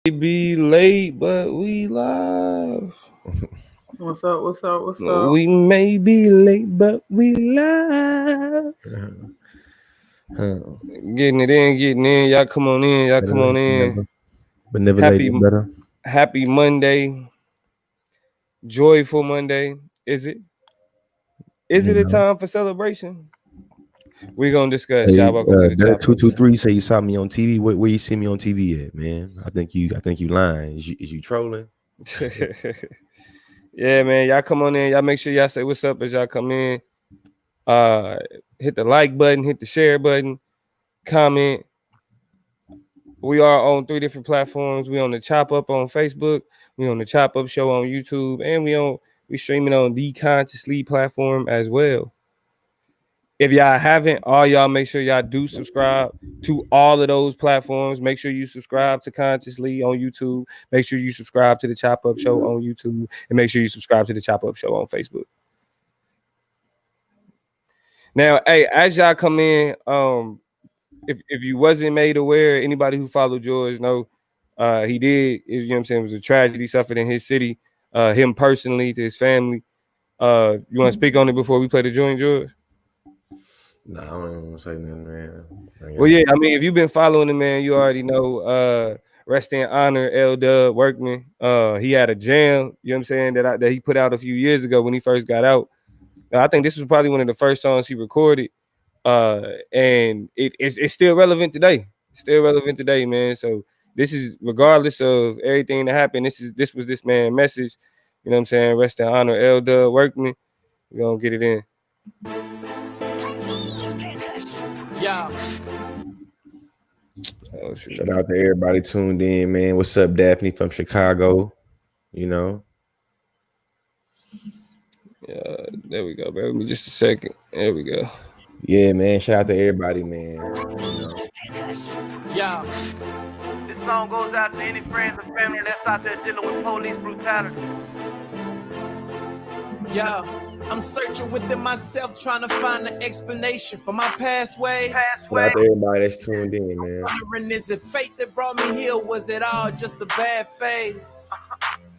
Be late, but we live. What's up? What's up? What's up? We may be late, but we live. Getting in. Y'all come on in. Y'all come on in. But never Happy, late, better. happy Monday. Joyful Monday. Is it? Is it a time for celebration? We're gonna discuss. Hey, Y'all welcome to the Better Chop Up 223 say you saw me on TV. Where you see me on TV at, man? I think you lying. Is you trolling? Yeah, man. Y'all come on in. Y'all make sure y'all say what's up as y'all come in. Hit the like button, hit the share button, comment. We are on 3 different platforms. We on the Chop Up on Facebook, we on the Chop Up Show on YouTube, and we streaming on the Conscious Sleep platform as well. If y'all haven't, all y'all make sure y'all do subscribe to all of those platforms. Make sure you subscribe to Consciously on YouTube. Make sure you subscribe to the Chop Up Show on YouTube, and make sure you subscribe to the Chop Up Show on Facebook. Now, hey, as y'all come in, if you wasn't made aware, anybody who followed George know he did, you know what I'm saying, it was a tragedy suffered in his city, him personally, to his family. You want to speak on it before we play the joint, George? Nah, I don't even want to say nothing, man. Well, yeah, I mean, if you've been following him, man, you already know. Rest in honor, L-Dub Workman. He had a jam, you know what I'm saying, that he put out a few years ago when he first got out. I think this was probably one of the first songs he recorded. And it's still relevant today. Still relevant today, man. So this is regardless of everything that happened. This was this man's message. You know what I'm saying? Rest in honor, L-Dub Workman. We're gonna get it in. Yeah. Oh, shoot. Shout out to everybody tuned in, man. What's up, Daphne from Chicago? You know. Yeah, there we go. Bear with me just a second. There we go. Yeah, man. Shout out to everybody, man. You know. Yeah. This song goes out to any friends or family that's out there dealing with police brutality. Yeah. I'm searching within myself, trying to find an explanation for my past ways. Shout out to everybody that's tuned in, man. Wondering, is it fate that brought me here? Was it all just a bad phase?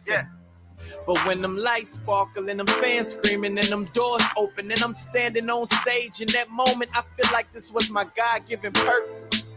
Yeah. But when them lights sparkle and them fans screaming and them doors open and I'm standing on stage in that moment, I feel like this was my God-given purpose.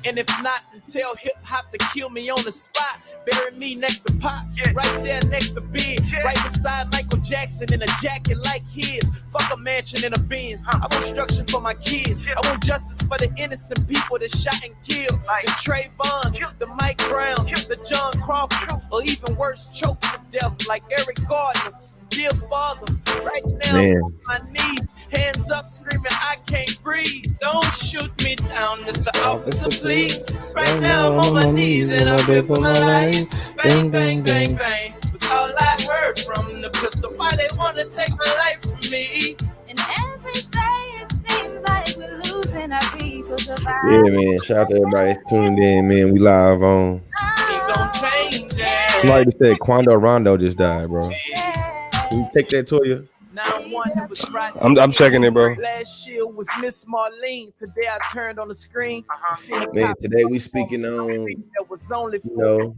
And if not, then tell hip-hop to kill me on the spot. Bury me next to Pop, right there next to Big, right beside Michael Jackson in a jacket like his. Fuck a mansion and a Benz. I want structure for my kids. I want justice for the innocent people that shot and killed. The Trayvons, the Mike Browns, the John Crawfords, or even worse, choked to death like Eric Gardner. Dear Father, right now Man. on my knees, hands up screaming, I can't breathe. Don't shoot me down, Mr. Officer, please. Right now I'm on my knees and I beg for my life. Bang, bang, bang, bang. Was all I heard from the pistol. Why they wanna take my life from me? And every day it seems like we're losing our people to Yeah, man. Shout out to everybody that's tuned in, man. We live on. Ain't gon' change it. Somebody just said Quando Rondo just died, bro. Can you take that to you? Now one that was right. I'm checking it, bro. Last year was Miss Marlene. Today I turned on the screen. And seen a Man, cop today we speaking on, that was only you know,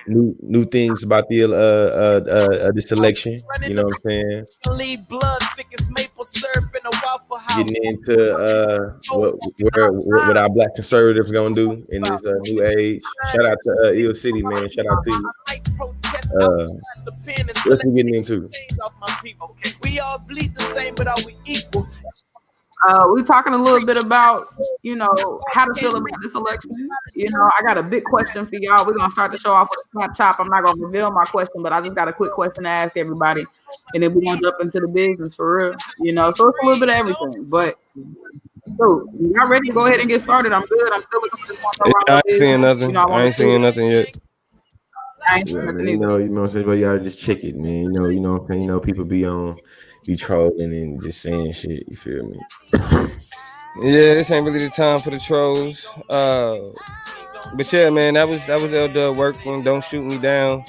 new things about the this election. You know what I'm saying? leave blood thick as maple syrup in a waffle house. Getting into what our black conservatives gonna do in this new age. Shout out to Eel City, man. Shout out to you. What's we getting into? We all bleed the same, but are we equal? We talking a little bit about, you know, how to feel about this election. You know, I got a big question for y'all. We're gonna start the show off with a snap chop. I'm not gonna reveal my question, but I just got a quick question to ask everybody, and then we're gonna jump into the business for real. You know, so it's a little bit of everything. But so y'all ready to go ahead and get started? I'm good. I'm still looking for this one. I ain't seeing nothing. You know, I ain't seeing nothing yet. Yeah, man, you know what I'm saying, but y'all just check it, man. You know, people be trolling and just saying shit. You feel me? Yeah, this ain't really the time for the trolls. But yeah, man, that was L-Dub Workman. Don't shoot me down.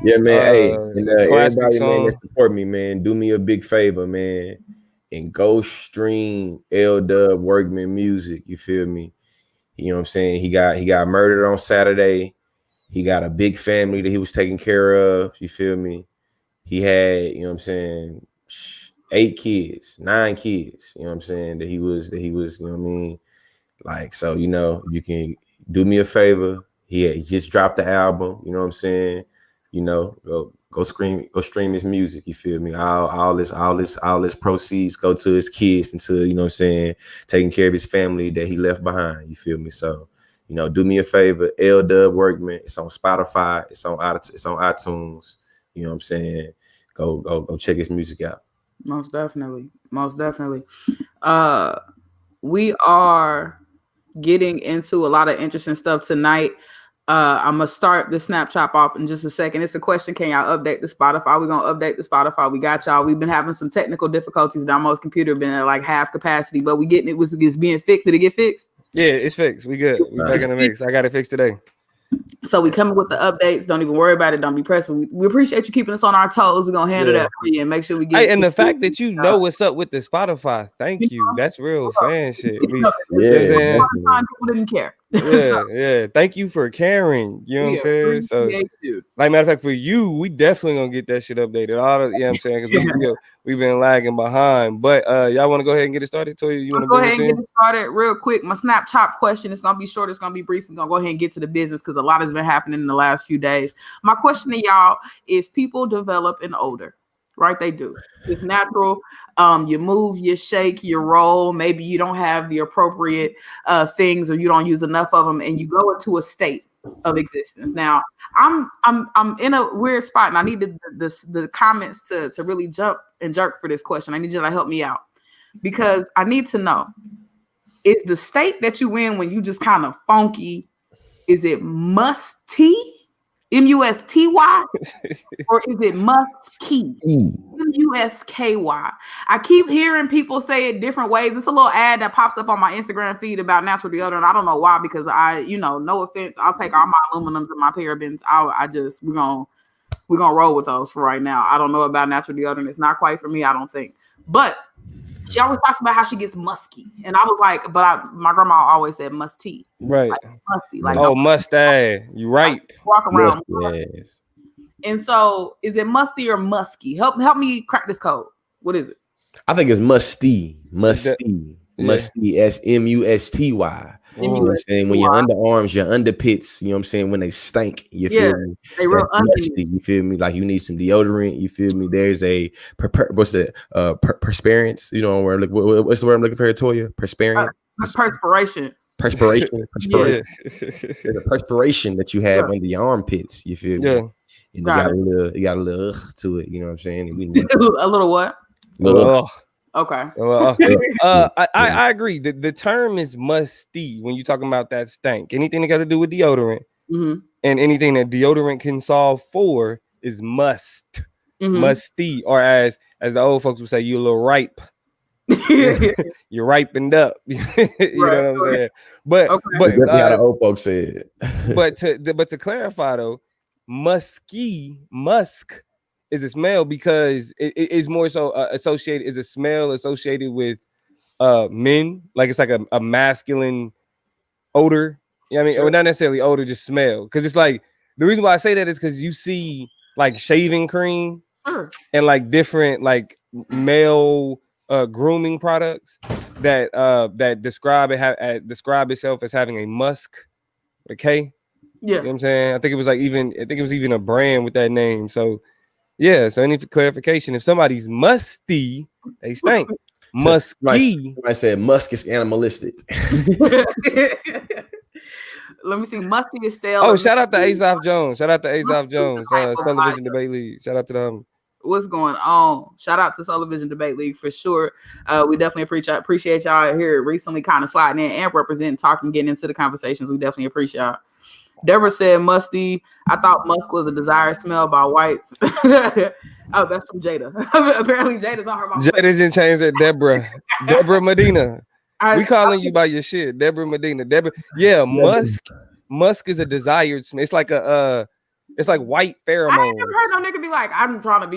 Yeah, man. Hey, and everybody, song. man, that support me, man. Do me a big favor, man, and go stream L-Dub Workman music. You feel me? You know what I'm saying? He got murdered on Saturday. He got a big family that he was taking care of. You feel me? He had, you know what I'm saying, 8 kids, 9 kids, you know what I'm saying, that he was, you know what I mean? Like, so, you know, you can do me a favor. He just dropped the album, you know what I'm saying? You know, go stream his music, you feel me? All this proceeds go to his kids and to, you know what I'm saying, taking care of his family that he left behind, you feel me? So, you know, do me a favor, L-Dub Workman. It's on Spotify. It's on iTunes. You know what I'm saying? Go check his music out. Most definitely. We are getting into a lot of interesting stuff tonight. I'm gonna start the Snapchat off in just a second. It's a question. Can y'all update the Spotify? We're gonna update the Spotify. We got y'all. We've been having some technical difficulties. Domo's computer been at like half capacity, but we getting it's being fixed. Did it get fixed? Yeah, it's fixed. We good. We back in the mix. I got it fixed today. So we coming with the updates. Don't even worry about it. Don't be pressed. We appreciate you keeping us on our toes. We're gonna handle that for you and make sure we get. Hey, and the fact that you know what's up with the Spotify, thank you. That's real fan shit. People didn't care. Yeah. Thank you for caring. You know what I'm saying? So, like, matter of fact, for you, we definitely gonna get that shit updated. All the, you know what I'm saying? Because we've been lagging behind. But y'all want to go ahead and get it started? Toya, you want to go ahead and get it started real quick? My Snapchat question is gonna be short. It's gonna be brief. We're gonna go ahead and get to the business because a lot has been happening in the last few days. My question to y'all is: people develop and older, right? They do. It's natural. You move, you shake, you roll. Maybe you don't have the appropriate things, or you don't use enough of them, and you go into a state of existence. Now, I'm in a weird spot, and I need the comments to really jump and jerk for this question. I need you to help me out because I need to know: is the state that you in when you just kind of funky? Is it musty? M-U-S-T-Y, or is it musky? M-U-S-K-Y. I keep hearing people say it different ways. It's a little ad that pops up on my Instagram feed about natural deodorant. I don't know why, because no offense, I'll take all my aluminums and my parabens. We're gonna roll with those for right now. I don't know about natural deodorant. It's not quite for me, I don't think. But she always talks about how she gets musky, and I was like, my grandma always said musty, right? Like musty, like mustache. You right? Walk around. Yes. And so, is it musty or musky? Help me crack this code. What is it? I think it's musty. S-M-U-S-T-Y. You know what I'm saying? When your underarms, your underpits, you know what I'm saying? When they stank, you feel me? They real musty, you feel me? Like you need some deodorant, you feel me? There's a perspirance, you know, what's the word I'm looking for, Toya? Perspirance? Perspiration. Perspiration. There's a perspiration that you have under your armpits, you feel me? Yeah. And you got a little to it, you know what I'm saying? A little what? Okay. I agree. The term is musty when you're talking about that stank. Anything that got to do with deodorant, and anything that deodorant can solve for is musty, or as the old folks would say, you a little ripe. You're ripened up. You know what I'm saying? But that's how the old folks said. but to clarify though, musk is a smell because it is more so associated, is a smell associated with men, like it's like a masculine odor. You know what I mean? Or not necessarily odor, just smell. Because it's like, the reason why I say that is because you see like shaving cream and like different like male grooming products that describe itself as having a musk, okay? Yeah. You know what I'm saying? I think it was even a brand with that name. So yeah, so any clarification, if somebody's musty, they stink. Musky. I said musk is animalistic. Let me see. Musky is stale. Oh, shout out to Azaf Jones. Television Debate League. Shout out to them. What's going on? Shout out to Television Debate League for sure. We definitely appreciate y'all here recently kind of sliding in and representing, talking, getting into the conversations. We definitely appreciate y'all. Deborah said musty. I thought musk was a desired smell by whites. Oh, that's from Jada. Apparently Jada's on her mom. Jada didn't change it. Deborah Medina. We calling you by your shit. Deborah Medina. Yeah, musk is a desired smell. It's like It's like white I ain't pheromones. never heard no nigga be like, I'm trying to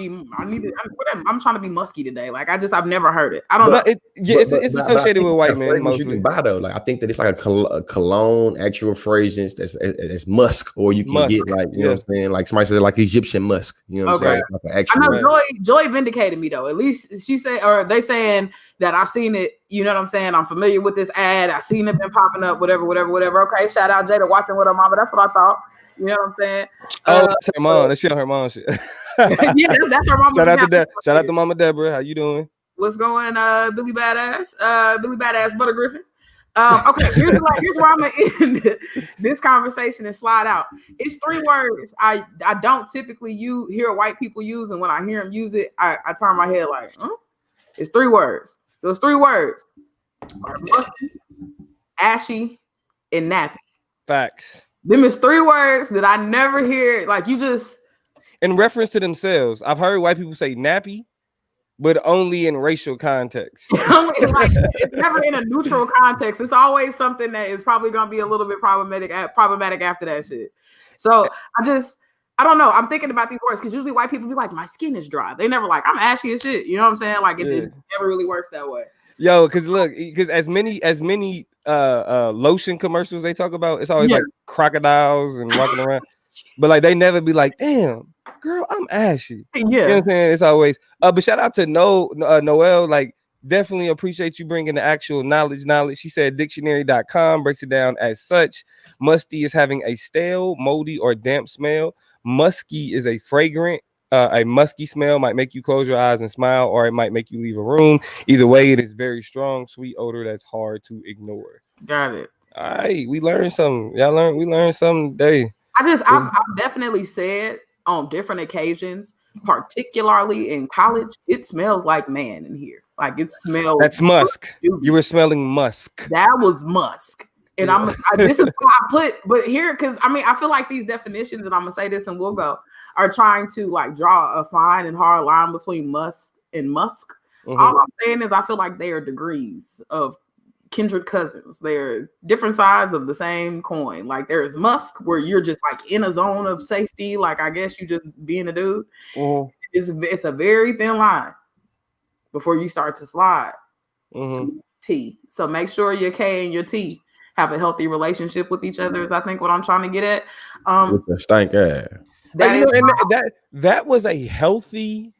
be musky today. Like I've never heard it. I don't know. It's But I associated think with white the men fragrance you mostly. can buy though. Like I think that it's like a cologne, actual fragrance that's musk, or you can get Musk, like you know what I'm saying, like somebody said like Egyptian musk. You know what I'm Okay. saying? Like an I actual. know Joy vindicated me though. At least she said, or they saying that I've seen it. You know what I'm saying? I'm familiar with this ad. I've seen it been popping up. Whatever. Okay. Shout out Jada watching with her mama. That's what I thought. You know what I'm saying? Oh, that's her mom. That's her mom shit. Yeah, that's her mama. Shout out to Mama Deborah. How you doing? What's going, Billy Badass? Billy Badass Butter Griffin. Okay, here's where I'm gonna end this conversation and slide out. It's 3 words I don't typically hear white people use, and when I hear them use it, I turn my head like, huh? It's 3 words. Those 3 words are musky, ashy, and nappy. Facts. Them is 3 words that I never hear. Like you just In reference to themselves, I've heard white people say nappy, but only in racial context. it's never in a neutral context. It's always something that is probably gonna be a little bit problematic after that shit. So I don't know. I'm thinking about these words because usually white people be like, my skin is dry. They never like, I'm ashy as shit. You know what I'm saying? Like it never really works that way. Yo, because as many lotion commercials they talk about, it's always like crocodiles and walking around, but like they never be like, damn, girl, I'm ashy. Yeah, you know what I'm saying? It's always but shout out to Noelle, like definitely appreciate you bringing the actual knowledge. She said dictionary.com breaks it down as such: musty is having a stale, moldy, or damp smell. Musky is a fragrant. A musky smell might make you close your eyes and smile, or it might make you leave a room. Either way, it is very strong, sweet odor that's hard to ignore. Got it. All right, we learned something. We learned something today. I've definitely said on different occasions, particularly in college, it smells like man in here. Like it smells. That's musk. You were smelling musk. That was musk. And this is what I put, but here, because I feel like these definitions, and I'm gonna say this and we'll go, are trying to like draw a fine and hard line between must and musk. Mm-hmm. All I'm saying is I feel like they are degrees of kindred cousins. They're different sides of the same coin. Like there's musk where you're just like in a zone of safety, like I guess you just being a dude. Mm-hmm. It's a very thin line before you start to slide Mm-hmm. to T. So make sure your K and your T have a healthy relationship with each other is I think what I'm trying to get at. With the stank ass. That was a healthy,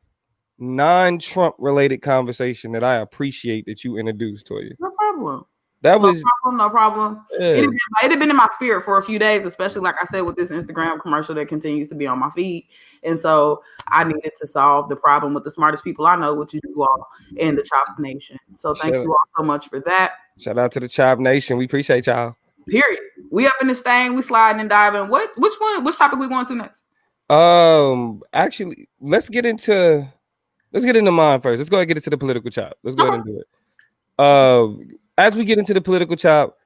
non-Trump related conversation that I appreciate that you introduced to you. No problem. No problem. Yeah. It had been in my spirit for a few days, especially like I said with this Instagram commercial that continues to be on my feed. And so I needed to solve the problem with the smartest people I know, which is you all in the Chop Nation. So thank you all so much for that. Shout out to the Chop Nation. We appreciate y'all. Period. We up in this thing. We sliding and diving. Which topic we going to next? Actually, let's get into mine first. Let's go ahead and get into the political chop. Let's go ahead and do it. As we get into the political chop,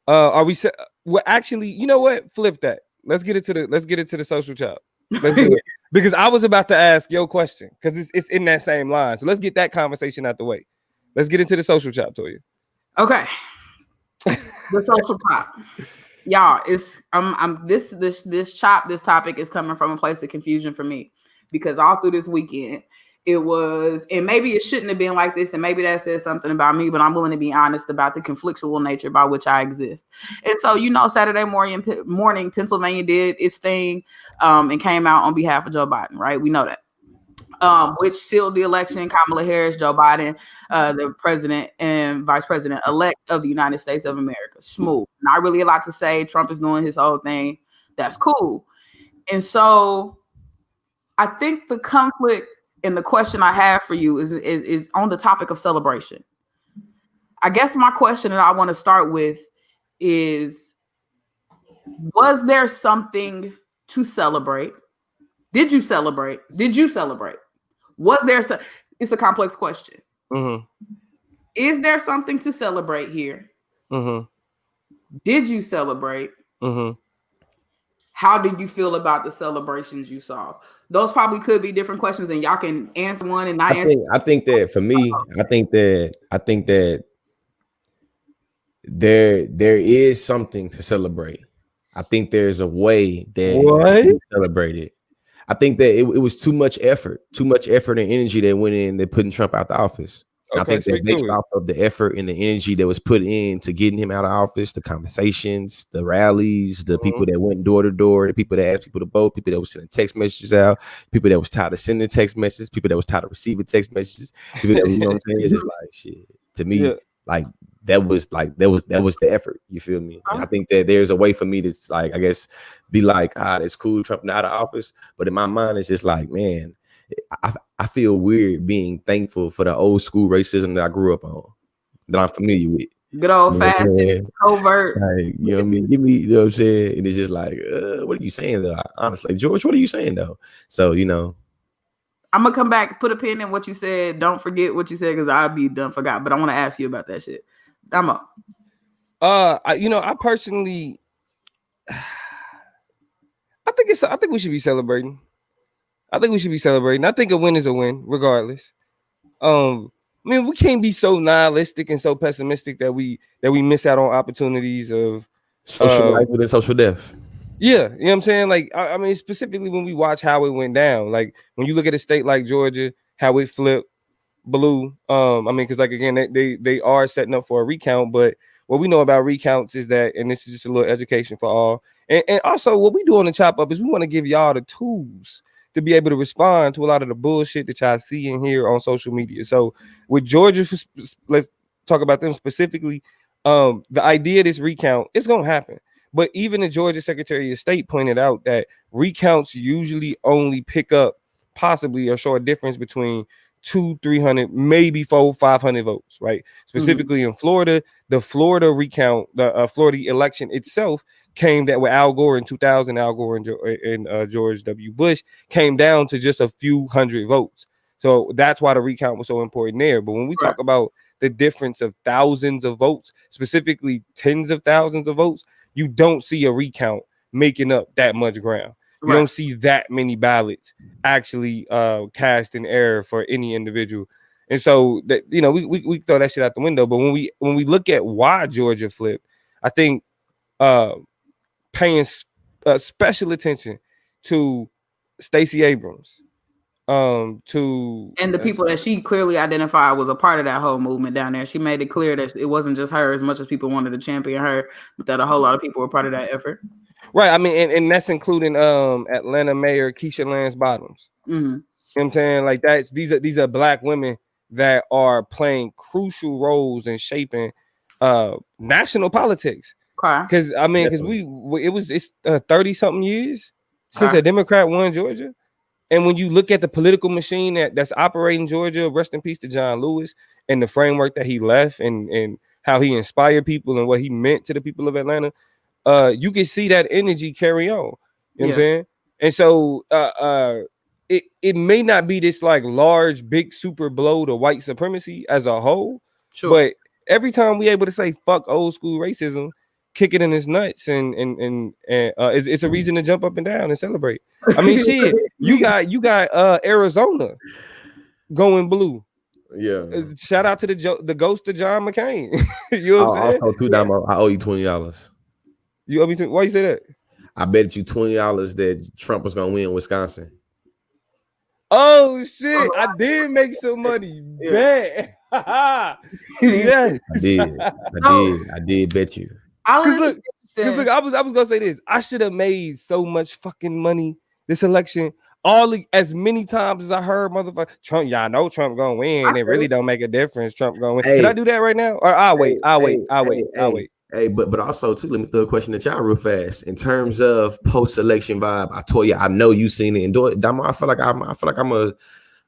are we? Well, actually, you know what? Flip that. Let's get into the social chop. Let's do it because I was about to ask your question because it's in that same line. So let's get that conversation out the way. Let's get into the social chop, Toya. Okay. The social chop. Y'all, it's this topic is coming from a place of confusion for me because all through this weekend it was, and maybe it shouldn't have been like this, and maybe that says something about me, but I'm willing to be honest about the conflictual nature by which I exist. And so, Saturday morning, Pennsylvania did its thing and came out on behalf of Joe Biden, right? We know that. Which sealed the election. Kamala Harris, Joe Biden, the president and vice president elect of the United States of America. Smooth. Not really a lot to say. Trump is doing his whole thing. That's cool. And so I think the conflict and the question I have for you is on the topic of celebration. I guess my question that I want to start with is, was there something to celebrate? Did you celebrate? Was there it's a complex question. Mm-hmm. Is there something to celebrate here? Mm-hmm. Did you celebrate? Mm-hmm. How did you feel about the celebrations you saw? Those probably could be different questions, and y'all can answer one and not answer. I think that for me, I think that there is something to celebrate. I think there's a way that What? we celebrate it. I think that it was too much effort and energy that went in that putting Trump out the office. And I think that based off of the effort and the energy that was put into getting him out of office, the conversations, the rallies, the people that went door to door, the people that asked people to vote, people that was sending text messages out, people that was tired of sending text messages, people that was tired of receiving text messages, people that, you know what I'm saying? It's just like shit. To me, like that was the effort. You feel me? And I think that there's a way for me to, like, I guess, be like, it's cool Trump not out of office, but in my mind it's just like, man, I feel weird being thankful for the old school racism that I grew up on, that I'm familiar with. Good old fashioned covert. Like, you know what I mean? Give me, you know what I'm saying? And it's just like, what are you saying though? Honestly, George, what are you saying though? So, you know, I'm gonna come back, put a pin in what you said. Don't forget what you said, because I'll be done forgot. But I want to ask you about that shit. I'm up. I personally, I think we should be celebrating. I think a win is a win, regardless. I mean, we can't be so nihilistic and so pessimistic that we miss out on opportunities of social life within social death. Yeah, you know what I'm saying? Like, I mean, specifically when we watch how it went down, like when you look at a state like Georgia, how it flipped blue. I mean, because like again, they are setting up for a recount, but what we know about recounts is that, and this is just a little education for all, and also what we do on the Chop Up is we want to give y'all the tools to be able to respond to a lot of the bullshit that y'all see and hear on social media. So with Georgia, let's talk about them specifically. The idea of this recount, it's gonna happen. But even the Georgia Secretary of State pointed out that recounts usually only pick up possibly or show a difference between 200-300, maybe 400-500 votes, right? Specifically in Florida, the Florida recount, the Florida election itself came that with Al Gore in 2000, Al Gore and George W. Bush came down to just a few hundred votes. So that's why the recount was so important there. But when we talk about the difference of thousands of votes, specifically tens of thousands of votes, you don't see a recount making up that much ground. You don't see that many ballots actually cast in error for any individual. And so that, you know, we throw that shit out the window. But when we look at why Georgia flipped, I think paying special attention to Stacey Abrams, and the people that she clearly identified was a part of that whole movement down there. She made it clear that it wasn't just her, as much as people wanted to champion her, but that a whole lot of people were part of that effort. Right. I mean, and that's including Atlanta Mayor Keisha Lance Bottoms. You know what I'm saying? Like these are black women that are playing crucial roles in shaping national politics. Because I mean, because it's 30 something years since a Democrat won Georgia. And when you look at the political machine that's operating Georgia, rest in peace to John Lewis, and the framework that he left and how he inspired people and what he meant to the people of Atlanta, you can see that energy carry on. You know what I'm saying? And so it may not be this like large, big super blow to white supremacy as a whole, but every time we able to say fuck old school racism, kick it in his nuts, and it's a reason to jump up and down and celebrate. I mean, shit, you got Arizona going blue. Yeah. Shout out to the ghost of John McCain. You know what I'm saying? Also, too, Damo, I owe you $20. You owe me why you say that? I bet you $20 that Trump was gonna win Wisconsin. Oh shit! I did make some money. Bet. Yes. I did bet you. Because look, I was gonna say this. I should have made so much fucking money this election. As many times as I heard motherfucker Trump, y'all know Trump gonna win. It really don't make a difference. Trump gonna win. Can I do that right now? Or I'll wait. Hey, but also too, let me throw a question at y'all real fast. In terms of post-election vibe, I told you I know you seen it. And Damo, I feel like I'm gonna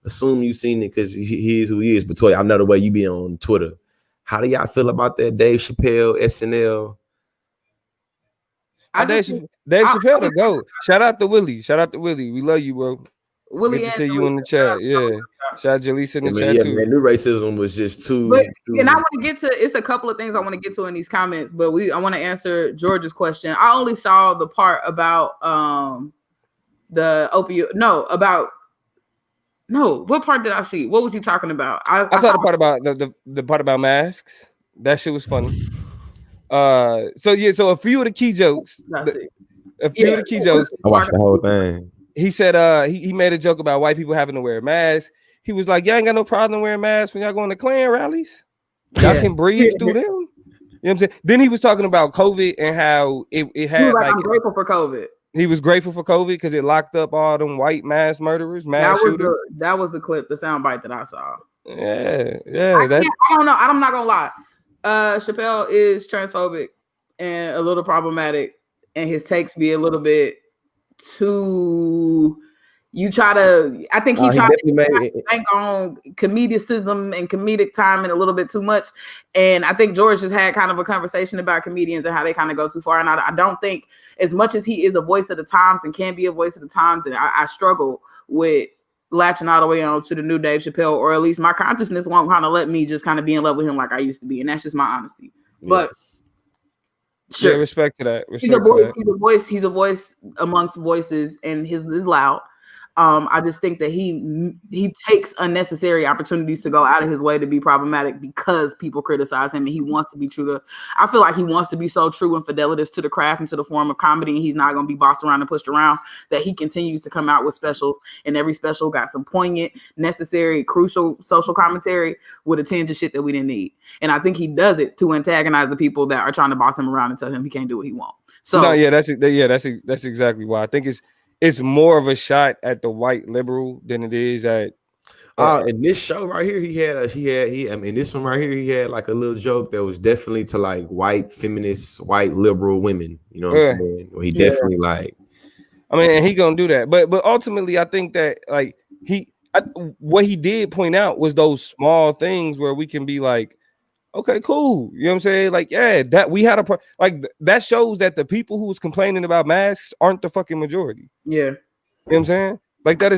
assume you seen it because he is who he is. But Toya, I know the way you be on Twitter. How do y'all feel about that Dave Chappelle SNL? Dave Chappelle to go. Shout out to Willie. We love you, bro. Willie, good to see you in the chat. Yeah. Shout out Jaleesa in the chat too. Man, new racism was just too. And I want to get to it's a couple of things I want to get to in these comments, but I want to answer George's question. I only saw the part about the opioid. What part did I see? What was he talking about? I saw the part about the part about masks. That shit was funny. So a few of the key jokes. That's it. A few of the key jokes. I watched the whole thing. He said he made a joke about white people having to wear masks. He was like, y'all ain't got no problem wearing masks when y'all going to Klan rallies. Y'all can breathe through them. You know what I'm saying? Then he was talking about COVID and how it had He was like I'm grateful for COVID. he was grateful for COVID because it locked up all them white mass murderers, mass shooters. That was the clip, the soundbite that I saw. Yeah. I don't know. I'm not gonna lie. Chappelle is transphobic and a little problematic, and his takes be a little bit too. I think he tried to bank on comedicism and comedic timing a little bit too much. And I think George just had kind of a conversation about comedians and how they kind of go too far. And I don't think, as much as he is a voice of the times and can be a voice of the times, and I struggle with latching all the way on to the new Dave Chappelle, or at least my consciousness won't kind of let me just kind of be in love with him like I used to be. And that's just my honesty. Yeah. But sure, respect to that. He's a voice amongst voices, and his is loud. I just think that he takes unnecessary opportunities to go out of his way to be problematic because people criticize him, and he wants to be true to. I feel like he wants to be so true and fidelitous to the craft and to the form of comedy, and he's not going to be bossed around and pushed around, that he continues to come out with specials, and every special got some poignant, necessary, crucial social commentary with a tinge of shit that we didn't need. And I think he does it to antagonize the people that are trying to boss him around and tell him he can't do what he wants. So that's exactly why I think it's more of a shot at the white liberal than it is at. In this show right here, this one right here, he had like a little joke that was definitely to like white feminists, white liberal women. You know what I'm saying? Where he definitely like. I mean, and he gonna do that, but ultimately, I think that like what he did point out was those small things where we can be like, okay, cool. You know what I'm saying? Like, yeah, that we had that shows that the people who was complaining about masks aren't the fucking majority. Yeah. You know what I'm saying? Like that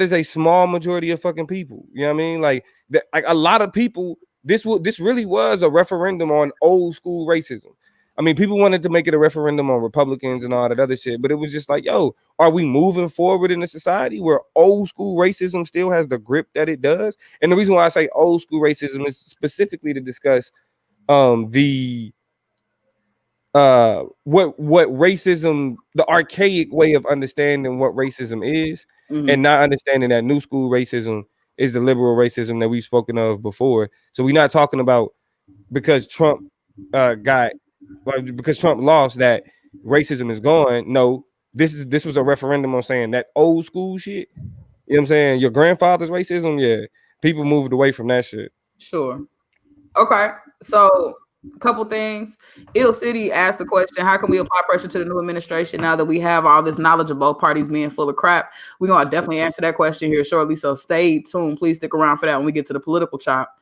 is a small majority of fucking people. You know what I mean? Like a lot of people, this really was a referendum on old school racism. I mean, people wanted to make it a referendum on Republicans and all that other shit, but it was just like, yo, are we moving forward in a society where old school racism still has the grip that it does? And the reason why I say old school racism is specifically to discuss what racism, the archaic way of understanding what racism is, and not understanding that new school racism is the liberal racism that we've spoken of before. So we're not talking about because Trump because Trump lost that racism is gone. No, this was a referendum on saying that old school shit. You know what I'm saying? Your grandfather's racism, yeah. People moved away from that shit. Sure. Okay. So a couple things. Ill City asked the question, how can we apply pressure to the new administration now that we have all this knowledge of both parties being full of crap? We're going to definitely answer that question here shortly. So stay tuned. Please stick around for that when we get to the political chop.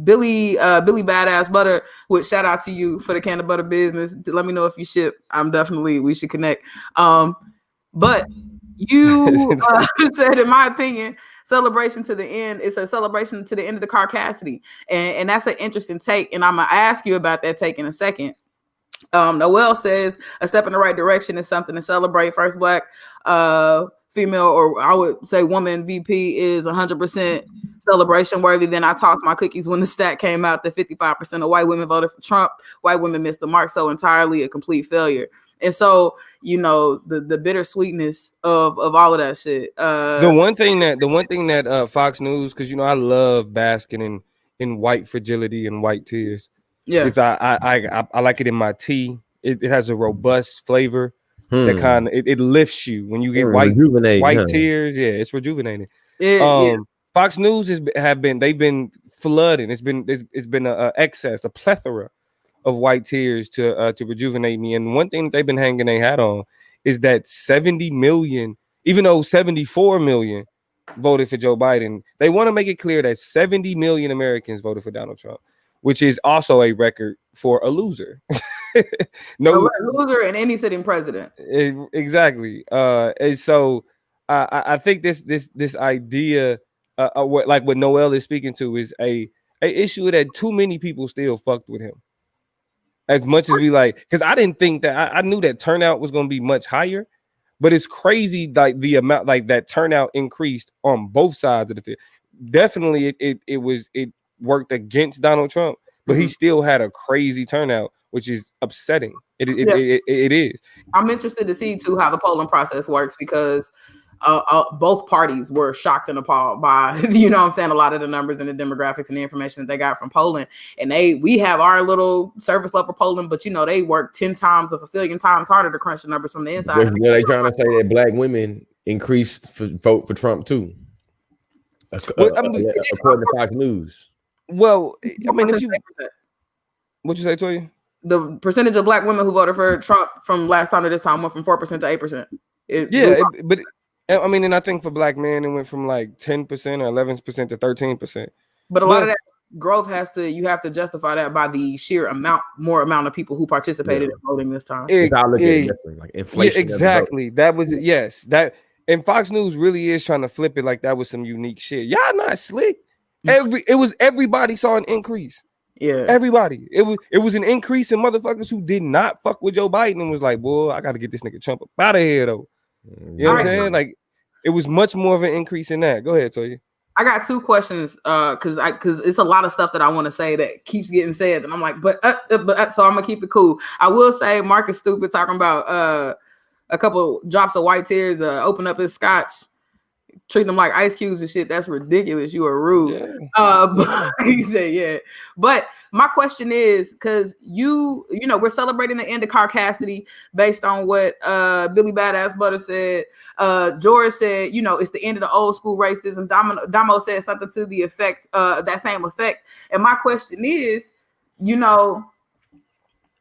Billy Badass Butter, which shout out to you for the can of butter business. Let me know if you ship. We should connect. But you said, in my opinion, celebration to the end. It's a celebration to the end of the Caucasity. And that's an interesting take. And I'm going to ask you about that take in a second. Noel says a step in the right direction is something to celebrate. First Black female, or I would say woman VP is 100% celebration worthy. Then I tossed my cookies when the stat came out that 55% of white women voted for Trump. White women missed the mark, so entirely a complete failure. And so, you know, the bittersweetness of all of that shit. The one thing that Fox News, because you know I love basking in white fragility and white tears. Yeah, it's I like it in my tea. It has a robust flavor. That kind of it lifts you when you get white tears. Yeah, it's rejuvenating. Fox News they've been flooding. It's been a excess, a plethora of white tears to rejuvenate me. And one thing that they've been hanging their hat on is that 70 million, even though 74 million voted for Joe Biden, they want to make it clear that 70 million Americans voted for Donald Trump, which is also a record for a loser. No a loser in any sitting president. Exactly. And so I think this idea, what Noel is speaking to, is a issue that too many people still fucked with him. As much as we like, because I didn't think that I knew that turnout was going to be much higher, but it's crazy like the amount like that turnout increased on both sides of the field. Definitely, it worked against Donald Trump, but he still had a crazy turnout, which is upsetting. It is. I'm interested to see too how the polling process works because both parties were shocked and appalled by, you know what I'm saying, a lot of the numbers and the demographics and the information that they got from polling. And we have our little surface level polling, but you know, they work 10 times or a billion times harder to crunch the numbers from the inside. Well, they trying to say that black women increased vote for Trump too. According to Fox News. Well, I mean, if you, what you say, Toya? The percentage of black women who voted for Trump from last time to this time went from 4% to 8%. But I mean, and I think for black men, it went from like 10% or 11% to 13%. But a lot of that growth you have to justify that by the sheer more amount of people who participated in voting this time. Like inflation. Yeah, exactly. That was that. And Fox News really is trying to flip it like that was some unique shit. Y'all not slick. Everybody saw an increase. Yeah, everybody. It was an increase in motherfuckers who did not fuck with Joe Biden and was like, boy, I got to get this nigga Trump up out of here though. You know what I'm saying? Like, it was much more of an increase in that. Go ahead, Toya. I got two questions because it's a lot of stuff that I want to say that keeps getting said, and I'm like, but so I'm gonna keep it cool. I will say Marcus Stupid talking about a couple drops of white tears, open up his scotch, treating them like ice cubes and shit. That's ridiculous. You are rude. Yeah. But he said, yeah. But my question is, because you know, we're celebrating the end of Caucasity based on what Billy Badass Butter said. George said, you know, it's the end of the old school racism. Damo said something to the effect, that same effect. And my question is, you know,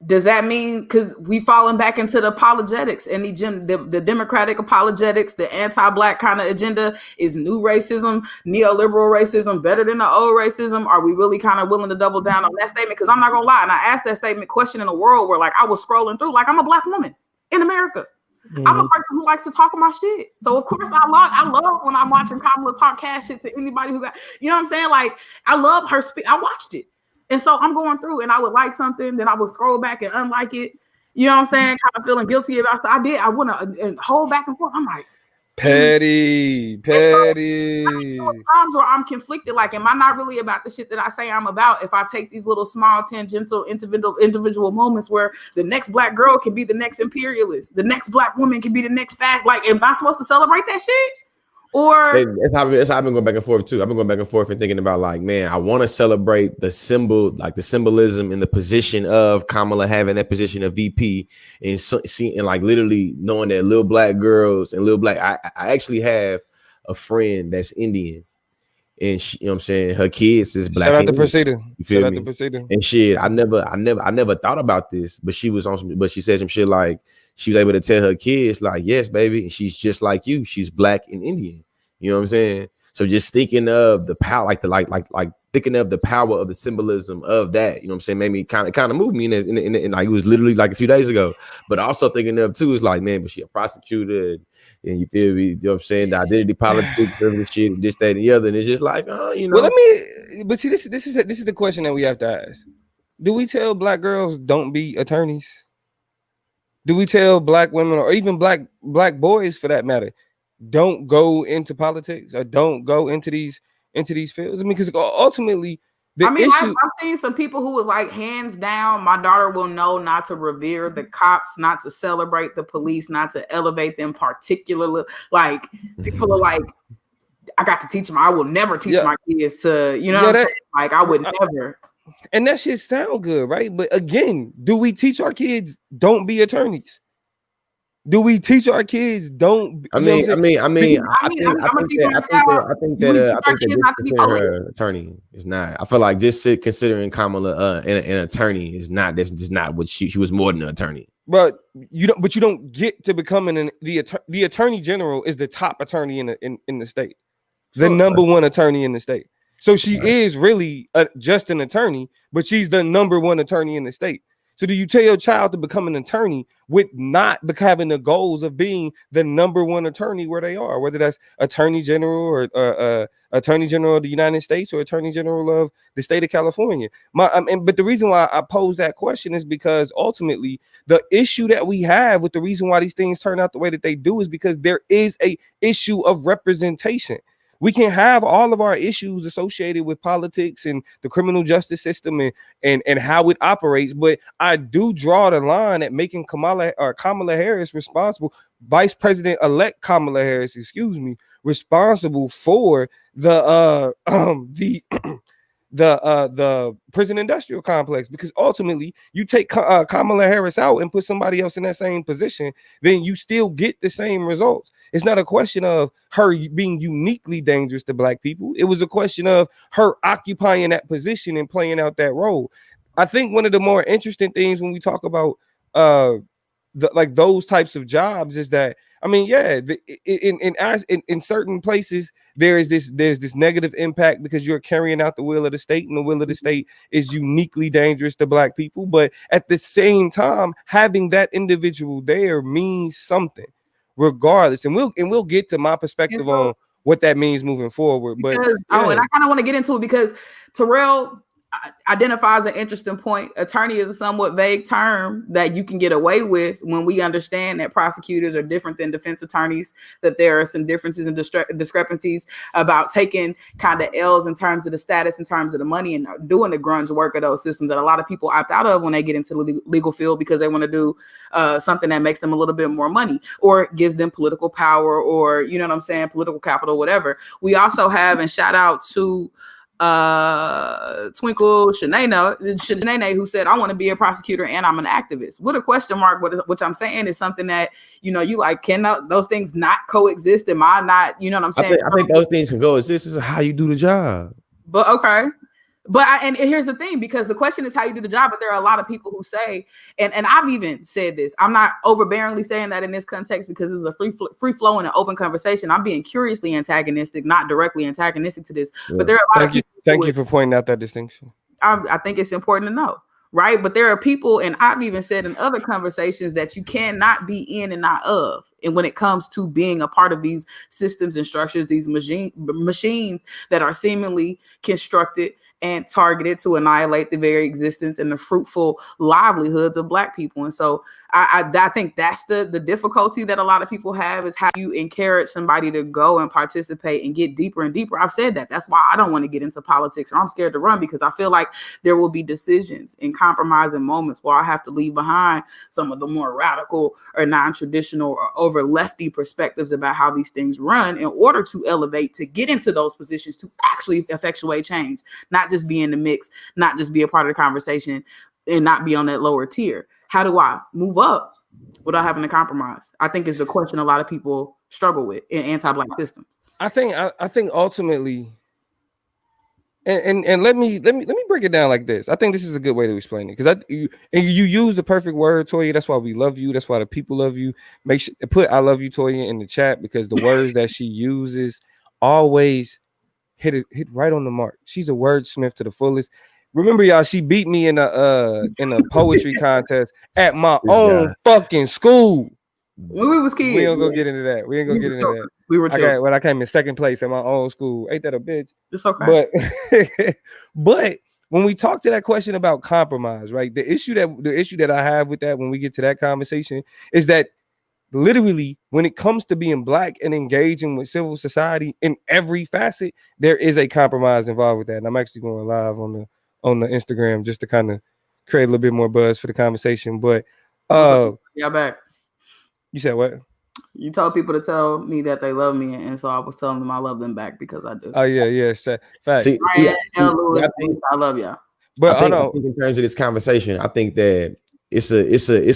does that mean, because we fallen back into the apologetics and the democratic apologetics, the anti-black kind of agenda, is new racism, neoliberal racism better than the old racism? Are we really kind of willing to double down on that statement? Because I'm not gonna lie, and I asked that statement question in a world where like I was scrolling through, like I'm a black woman in America. Mm-hmm. I'm a person who likes to talk my shit. So of course I love when I'm watching Kamala talk cash shit to anybody who got, you know what I'm saying? Like I love her speak. I watched it. And so I'm going through and I would like something, then I would scroll back and unlike it. You know what I'm saying? Kind of feeling guilty about it. I want to hold back and forth. I'm like, petty. So, times where I'm conflicted, like, am I not really about the shit that I say I'm about? If I take these little small tangential individual moments where the next black girl can be the next imperialist, the next black woman can be the next fat, like, am I supposed to celebrate that shit? Or that's how I've been going back and forth too. I've been going back and forth and thinking about like, man, I want to celebrate the symbol, like the symbolism and the position of Kamala having that position of VP and seeing like literally knowing that little black girls and little black. I actually have a friend that's Indian, and she, you know what I'm saying, her kids is black. Shout out to Procedure. You feel me? And shit, I never thought about this, but she was on. But she said some shit like, she was able to tell her kids, like, yes, baby, and she's just like you. She's black and Indian. You know what I'm saying? So just thinking of the power, like thinking of the power of the symbolism of that, you know what I'm saying, made me kind of move me in like, it was literally like a few days ago. But also thinking of too is like, man, but she a prosecutor and you feel me, you know what I'm saying, the identity politics, shit, this, that, and the other. And it's just like, oh, you know. Well, but see, this is the question that we have to ask. Do we tell black girls don't be attorneys? Do we tell black women or even black boys for that matter, don't go into politics or don't go into these fields? I mean, because ultimately I've seen some people who was like, hands down, my daughter will know not to revere the cops, not to celebrate the police, not to elevate them particularly. Like people are like, I got to teach them. I will never teach my kids to, you know, like I would never. And that shit sound good, right? But again, do we teach our kids don't be attorneys? Do we teach our kids don't? I think that attorney is not. I feel like just considering Kamala an attorney is not. That's just not what she was more than an attorney. But you don't get to becoming the attorney general is the top attorney in the state, the number one attorney in the state. So she is really just an attorney, but she's the number one attorney in the state. So do you tell your child to become an attorney with not having the goals of being the number one attorney where they are, whether that's attorney general or attorney general of the United States or attorney general of the state of California? But the reason why I pose that question is because ultimately the issue that we have with the reason why these things turn out the way that they do is because there is a issue of representation. We can have all of our issues associated with politics and the criminal justice system and how it operates, but I do draw the line at making Kamala Harris responsible, Vice President-elect Kamala Harris, responsible for the the prison industrial complex, because ultimately you take Kamala Harris out and put somebody else in that same position, then you still get the same results. It's not a question of her being uniquely dangerous to black people. It was a question of her occupying that position and playing out that role. I think one of the more interesting things when we talk about like those types of jobs is that, I mean, yeah, in certain places there's this negative impact because you're carrying out the will of the state, and the will of the state is uniquely dangerous to black people. But at the same time, having that individual there means something, regardless. And we'll get to my perspective on what that means moving forward. But and I kind of want to get into it because Terrell identifies an interesting point. Attorney is a somewhat vague term that you can get away with when we understand that prosecutors are different than defense attorneys, that there are some differences and discrepancies about taking kind of L's in terms of the status, in terms of the money, and doing the grunge work of those systems that a lot of people opt out of when they get into the legal field because they want to do something that makes them a little bit more money or gives them political power, or, you know what I'm saying, political capital, whatever. We also have, and shout out to Twinkle Shanae, who said, I want to be a prosecutor and I'm an activist, with a question mark, which I'm saying is something that, you know, you like, can those things not coexist? Am I not, you know what I'm saying? I think those things can coexist. This is how you do the job. But okay. But and here's the thing, because the question is how you do the job, but there are a lot of people who say, and I've even said this, I'm not overbearingly saying that in this context because this is a free flowing and open conversation. I'm being curiously antagonistic, not directly antagonistic to this. Yeah. But there are a lot of people. Thank you for pointing out that distinction. I think it's important to know, right? But there are people, and I've even said in other conversations, that you cannot be in and not of. And when it comes to being a part of these systems and structures, these machines that are seemingly constructed and targeted to annihilate the very existence and the fruitful livelihoods of black people. And so I think that's the difficulty that a lot of people have, is how you encourage somebody to go and participate and get deeper and deeper. I've said that. That's why I don't want to get into politics, or I'm scared to run, because I feel like there will be decisions and compromising moments where I have to leave behind some of the more radical or non-traditional or over lefty perspectives about how these things run in order to elevate, to get into those positions, to actually effectuate change, not just be in the mix, not just be a part of the conversation and not be on that lower tier. How do I move up without having to compromise? I think is the question a lot of people struggle with in anti-black systems. I think ultimately, and let me break it down like this. I think this is a good way to explain it, because you use the perfect word, Toya. That's why we love you. That's why the people love you. Make sure put "I love you, Toya" in the chat, because the words that she uses always hit right on the mark. She's a wordsmith to the fullest. Remember, y'all, she beat me in a poetry contest at my own fucking school. When we was kids. We ain't gonna get into that. We ain't gonna get into that. We were I came in second place at my own school. Ain't that a bitch? It's okay. But when we talk to that question about compromise, right? The issue that I have with that when we get to that conversation is that literally, when it comes to being black and engaging with civil society in every facet, there is a compromise involved with that. And I'm actually going live on the Instagram just to kind of create a little bit more buzz for the conversation. But y'all back. You said what? You told people to tell me that they love me, and so I was telling them I love them back because I do. Oh yeah, fact. See, Ryan, Lewis, I love y'all. But I think in terms of this conversation, I think that it's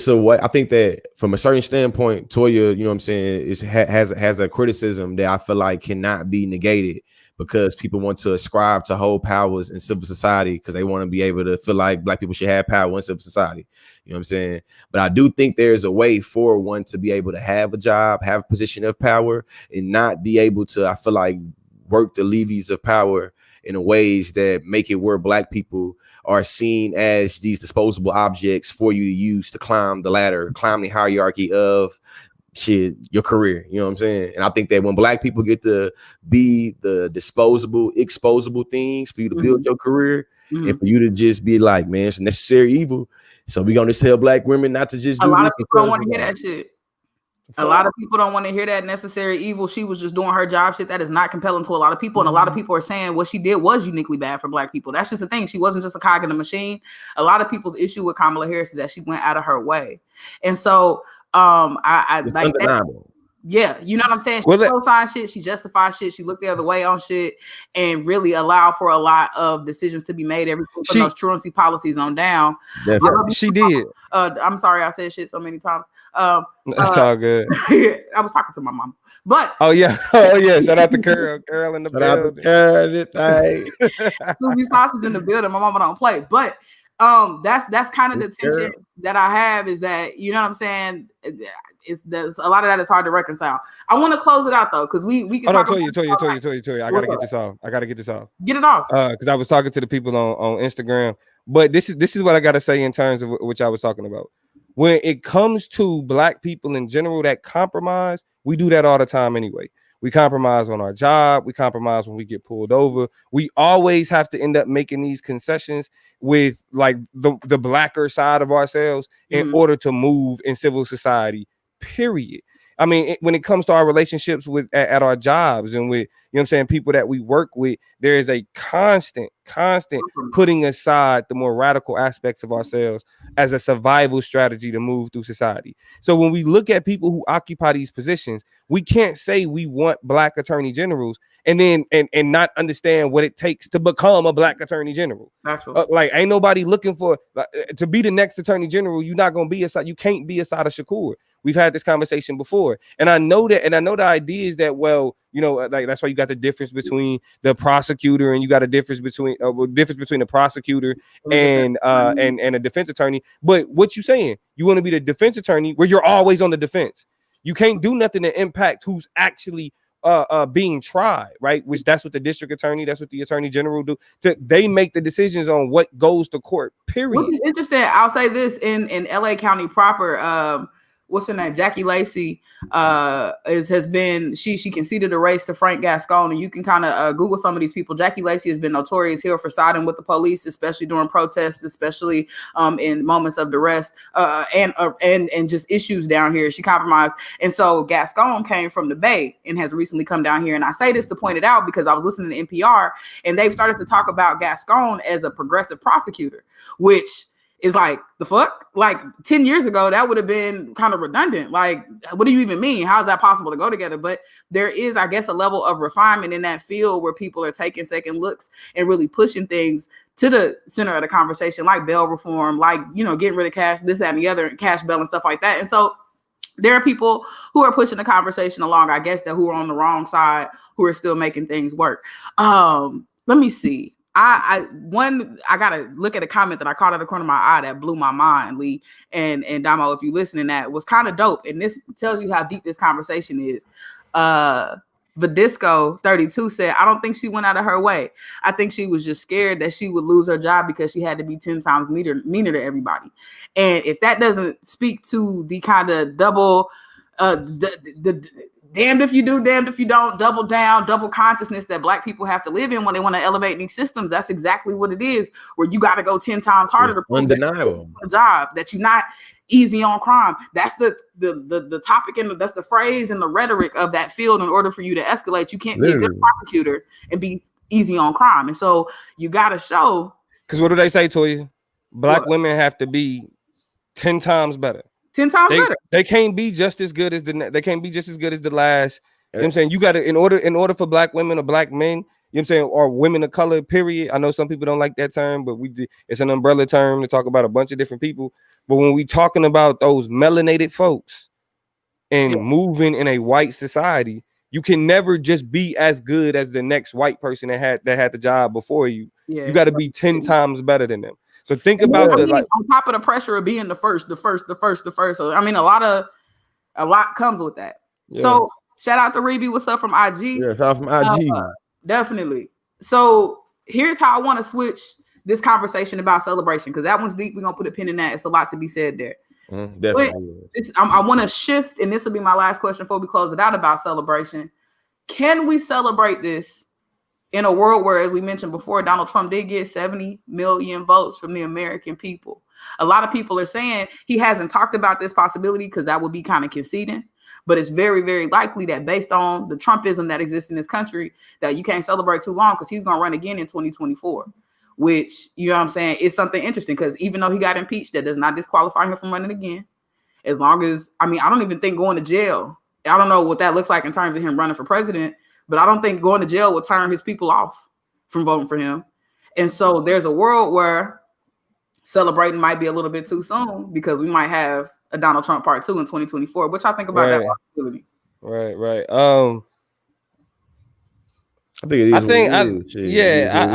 a way. I think that from a certain standpoint, Toya, you know what I'm saying, has a criticism that I feel like cannot be negated, because people want to ascribe to whole powers in civil society because they want to be able to feel like black people should have power in civil society. You know what I'm saying? But I do think there's a way for one to be able to have a job, have a position of power, and not be able to, I feel like, work the levies of power in ways that make it where black people are seen as these disposable objects for you to use to climb the ladder, climb the hierarchy of your career. You know what I'm saying? And I think that when black people get to be the disposable, exposable things for you to build your career, and for you to just be like, man, it's necessary evil. So we're gonna just tell black women not to just do. A lot of people don't want to hear that shit. A lot of people don't want to hear that necessary evil. She was just doing her job shit. That is not compelling to a lot of people. And a lot of people are saying what she did was uniquely bad for Black people. That's just the thing. She wasn't just a cog in the machine. A lot of people's issue with Kamala Harris is that she went out of her way. And so I It's like undeniable. yeah, you know what I'm saying? She Well, co-signed shit, she justified shit, she looked the other way on shit, and really allowed for a lot of decisions to be made. Everything from those truancy policies on down. Definitely. She did. I'm sorry I said shit so many times. That's all good. I was talking to my mom, but Oh yeah, shout out to Carol in the Shout out to building. Carl, this thing. Susie Sausage in the building. My mama don't play, but that's kind of the tension that I have is that, you know what I'm saying? There's a lot of that is hard to reconcile. I want to close it out though, because we can talk Toya. I gotta get this off. Get it off. Because I was talking to the people on Instagram, but this is what I gotta say in terms of which I was talking about. When it comes to Black people in general that compromise, we do that all the time anyway. We compromise on our job. We compromise when we get pulled over. We always have to end up making these concessions with like the Blacker side of ourselves in order to move in civil society, period. I mean, when it comes to our relationships with at our jobs and with, you know what I'm saying, people that we work with, there is a constant putting aside the more radical aspects of ourselves as a survival strategy to move through society. So when we look at people who occupy these positions, we can't say we want Black attorney generals and then and not understand what it takes to become a Black attorney general. Like ain't nobody looking for to be the next attorney general. You're not gonna be you can't be Assata Shakur. We've had this conversation before, and I know that, and I know the idea is that, well, you know, like that's why you got the difference between the prosecutor and you got a difference between the prosecutor and a defense attorney. But what you saying? You want to be the defense attorney where you're always on the defense. You can't do nothing to impact who's actually being tried, right? Which that's what the district attorney, that's what the attorney general do. They make the decisions on what goes to court. Period. Which is interesting. I'll say this in LA County proper. What's her name? Jackie Lacey has been she conceded a race to Frank Gascon, and you can kind of Google some of these people. Jackie Lacey has been notorious here for siding with the police, especially during protests, especially in moments of duress and just issues down here. She compromised, and so Gascon came from the Bay and has recently come down here. And I say this to point it out because I was listening to NPR, and they've started to talk about Gascon as a progressive prosecutor, which is like, the fuck? Like 10 years ago, that would have been kind of redundant. Like, what do you even mean? How is that possible to go together? But there is, I guess, a level of refinement in that field where people are taking second looks and really pushing things to the center of the conversation, like bail reform, like, you know, getting rid of cash, this, that, and the other, cash bail and stuff like that. And so there are people who are pushing the conversation along, I guess, that who are on the wrong side, who are still making things work. Let me see. I gotta look at a comment that I caught out of the corner of my eye that blew my mind, Lee and Damo, if you listening, that was kind of dope. And this tells you how deep this conversation is. Vadisco 32 said, I don't think she went out of her way. I think she was just scared that she would lose her job because she had to be 10 times meaner to everybody. And if that doesn't speak to the kind of double damned if you do, damned if you don't, double down, double consciousness that Black people have to live in when they want to elevate these systems, that's exactly what it is, where you got to go 10 times harder to prove undeniable a job, that you're not easy on crime. That's the topic, and that's the phrase and the rhetoric of that field. In order for you to escalate, you can't be a good prosecutor and be easy on crime. And so you got to show. Because what do they say to you? Black women have to be 10 times better. 10 times better. They can't be just as good as the last. You know what I'm saying? You got to, in order for Black women or Black men, you know what I'm saying, or women of color, period. I know some people don't like that term, but it's an umbrella term to talk about a bunch of different people. But when we talking about those melanated folks and moving in a white society, you can never just be as good as the next white person that had the job before you. Yeah. You got to be 10 times better than them. So think about on top of the pressure of being the first. So I mean, a lot comes with that. Yeah. So shout out to Reby. What's up from IG? Yeah, shout out from IG. Definitely. So here's how I want to switch this conversation about celebration, because that one's deep. We're gonna put a pin in that. It's a lot to be said there. Definitely. I want to shift, and this will be my last question before we close it out about celebration. Can we celebrate this in a world where, as we mentioned before, Donald Trump did get 70 million votes from the American people? A lot of people are saying he hasn't talked about this possibility because that would be kind of conceding. But it's very, very likely that based on the Trumpism that exists in this country, that you can't celebrate too long because he's going to run again in 2024, which, you know what I'm saying, is something interesting because even though he got impeached, that does not disqualify him from running again. As long as, I mean, I don't even think going to jail, I don't know what that looks like in terms of him running for president, but I don't think going to jail will turn his people off from voting for him. And so there's a world where celebrating might be a little bit too soon because we might have a Donald Trump part 2 in 2024. What y'all think about that possibility? Right. I think it is. I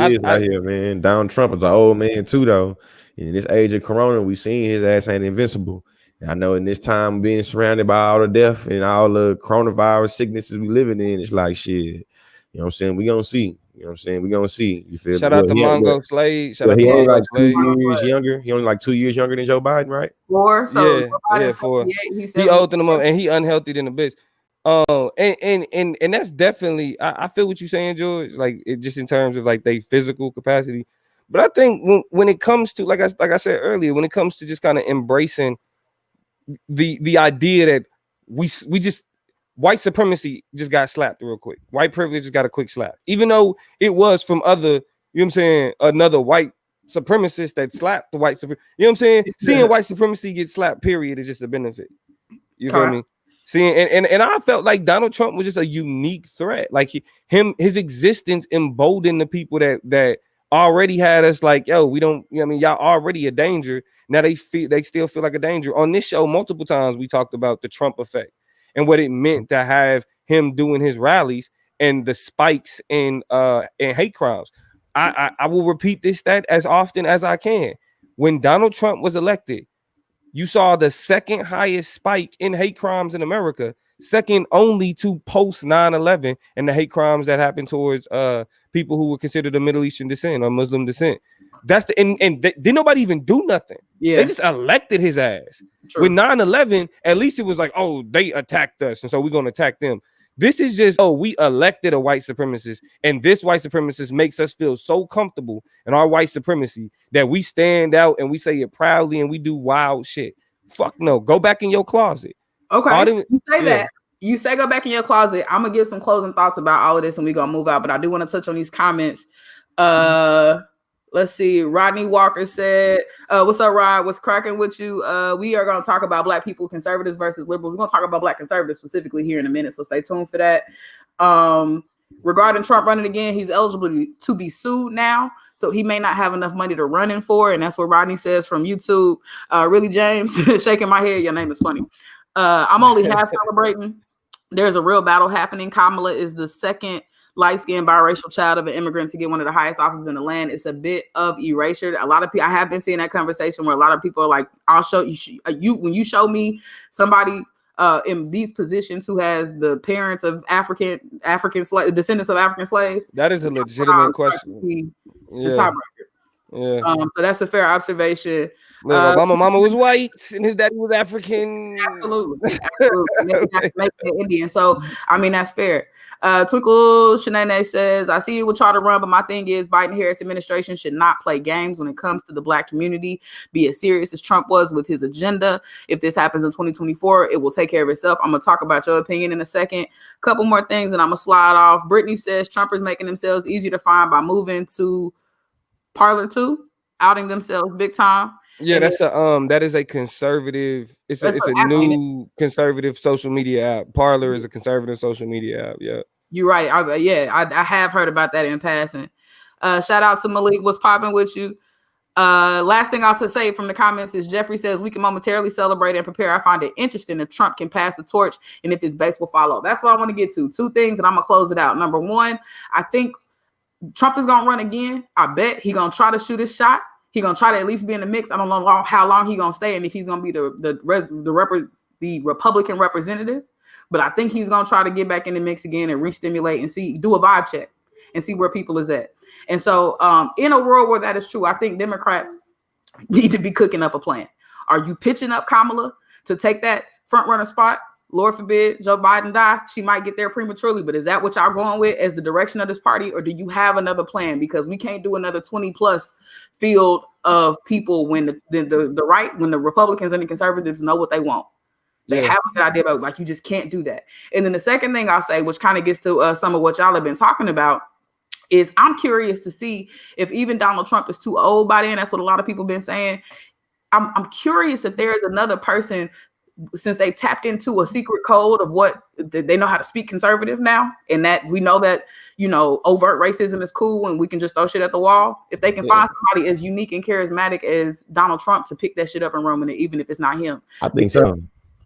think out here, man. Donald Trump is an old man too, though. In this age of Corona, we seen his ass ain't invincible. And I know in this time being surrounded by all the death and all the coronavirus sicknesses we living in, it's like shit. You know what I'm saying? We gonna see. You know what I'm saying? We gonna see. You feel? Shout out to Mongo Slade. Shout out to only Mongo like 2 Slade. years younger. He only like 2 years younger than Joe Biden, right? 4. So yeah, 4. He older than him, and he unhealthy than a bitch. And that's definitely. I feel what you're saying, George. Like it just in terms of like they physical capacity, but I think when it comes to like I said earlier, when it comes to just kind of embracing the idea that we just white supremacy just got slapped real quick. White privilege just got a quick slap, even though it was from other, you know what I'm saying, another white supremacist that slapped the white supremacy. You know what I'm saying? Seeing white supremacy get slapped, period, is just a benefit. You feel me? Seeing and I felt like Donald Trump was just a unique threat. Like his existence emboldened the people that already had us like, yo, we don't, you know what I mean, y'all already a danger. Now they still feel like a danger. On this show, multiple times we talked about the Trump effect and what it meant to have him doing his rallies and the spikes in hate crimes. I will repeat this stat as often as I can. When Donald Trump was elected, you saw the second highest spike in hate crimes in America, second only to post 9/11 and the hate crimes that happened towards people who were considered of Middle Eastern descent or Muslim descent. That's the and did nobody even do nothing? Yeah, they just elected his ass. True. With 9/11, at least it was like, oh, they attacked us, and so we're gonna attack them. This is just, oh, we elected a white supremacist, and this white supremacist makes us feel so comfortable in our white supremacy that we stand out and we say it proudly and we do wild shit. Fuck no, go back in your closet. Okay, you say that. You say go back in your closet. I'm gonna give some closing thoughts about all of this, and we're gonna move out. But I do want to touch on these comments. Let's see. Rodney Walker said, what's up, Rod? What's cracking with you? We are going to talk about black people, conservatives versus liberals. We're going to talk about black conservatives specifically here in a minute, so stay tuned for that. Regarding Trump running again, he's eligible to be sued now, so he may not have enough money to run in for, and that's what Rodney says from YouTube. Really, James? Shaking my head. Your name is funny. I'm only half celebrating. There's a real battle happening. Kamala is the second light-skinned biracial child of an immigrant to get one of the highest offices in the land. It's a bit of erasure. A lot of people, I have been seeing that conversation where a lot of people are like, I'll show you, when you show me somebody in these positions who has the parents of African descendants of African slaves. That is a legitimate question. The tiebreaker. Yeah. So that's a fair observation. Mama was white and his daddy was African. Absolutely. Make it Indian. So I mean that's fair. Twinkle Shanae says, I see you will try to run, but my thing is Biden-Harris administration should not play games when it comes to the black community. Be as serious as Trump was with his agenda. If this happens in 2024, it will take care of itself. I'm gonna talk about your opinion in a second. Couple more things and I'm gonna slide off. Brittany says Trumpers making themselves easier to find by moving to Parler 2, outing themselves big time. Yeah, that's that is a conservative. It's a new conservative social media app. Parler is a conservative social media app. Yeah, you're right. I have heard about that in passing. Shout out to Malik. What's popping with you? Last thing I'll say from the comments is Jeffrey says we can momentarily celebrate and prepare. I find it interesting if Trump can pass the torch and if his base will follow. That's what I want to get to. Two things, and I'm gonna close it out. Number one, I think Trump is gonna run again. I bet he's gonna try to shoot his shot. He's gonna try to at least be in the mix. I don't know how long he's gonna stay and if he's gonna be the Republican representative, but I think he's gonna try to get back in the mix again and re-stimulate and do a vibe check and see where people is at. And so in a world where that is true, I think Democrats need to be cooking up a plan. Are you pitching up Kamala to take that front runner spot? Lord forbid Joe Biden die. She might get there prematurely, but is that what y'all going with as the direction of this party? Or do you have another plan? Because we can't do another 20 plus field of people when the right, when the Republicans and the conservatives know what they want. They have a good idea about, like, you just can't do that. And then the second thing I'll say, which kind of gets to some of what y'all have been talking about, is I'm curious to see if even Donald Trump is too old by then. That's what a lot of people have been saying. I'm curious if there's another person, since they tapped into a secret code of what they know how to speak conservative now, and that we know that, you know, overt racism is cool and we can just throw shit at the wall. If they can find somebody as unique and charismatic as Donald Trump to pick that shit up and run with it, even if it's not him. I think so.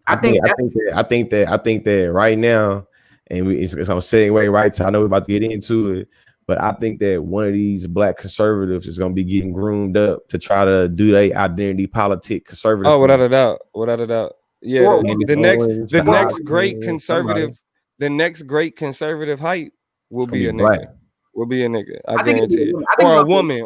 I think that right now, and it's I'm segue right to, I know we're about to get into it, but I think that one of these black conservatives is going to be getting groomed up to try to do their identity politic conservative. Oh, without a doubt. Yeah, the next great conservative hype will be a nigga. Will be a nigga. I guarantee it. Or a woman.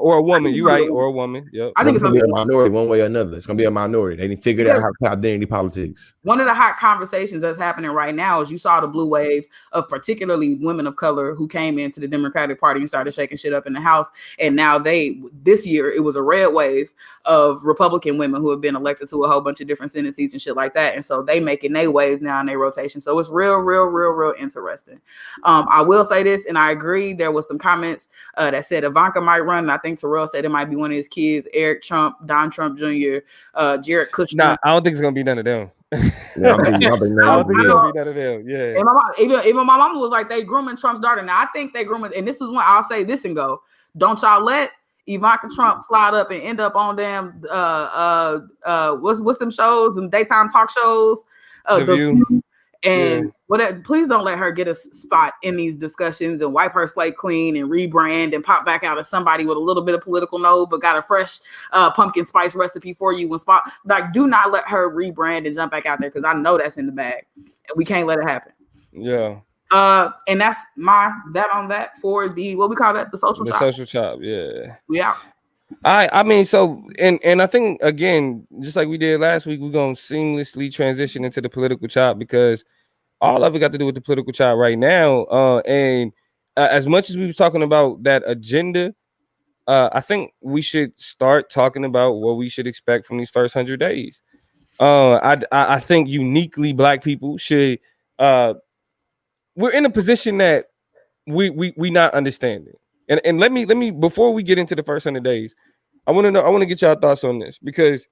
You right? Or a woman. Yep. I think it's gonna be a minority one way or another. It's gonna be a minority. They didn't figure out how to identity politics. One of the hot conversations that's happening right now is you saw the blue wave of particularly women of color who came into the Democratic Party and started shaking shit up in the House. And now this year it was a red wave of Republican women who have been elected to a whole bunch of different Senate seats and shit like that. And so they making their waves now in their rotation. So it's real interesting. I will say this, and I agree. There was some comments that said Ivanka might run. And I think Terrell said it might be one of his kids, Eric Trump, Don Trump Jr., Jared Kushner. Nah, I don't think it's gonna be none of them. Yeah. Even my mama was like, they grooming Trump's daughter. Now I think they grooming, and this is when I'll say this and go, don't y'all let Ivanka Trump slide up and end up on damn what's them shows, them daytime talk shows, The View. And whatever, please don't let her get a spot in these discussions and wipe her slate clean and rebrand and pop back out as somebody with a little bit of political know, but got a fresh pumpkin spice recipe for you. Like, do not let her rebrand and jump back out there, because I know that's in the bag, and we can't let it happen. Yeah. And that's on that for the, what we call that, the social chop. Social chop. Yeah. Yeah. I mean, so and I think, again, just like we did last week, we're gonna seamlessly transition into the political chop, because all of it got to do with the political chop right now. And as much as we was talking about that agenda, I think we should start talking about what we should expect from these first 100 days. I think uniquely black people should. We're in a position that we not understanding. And let me before we get into the first 100 days, I want to get y'all thoughts on this, because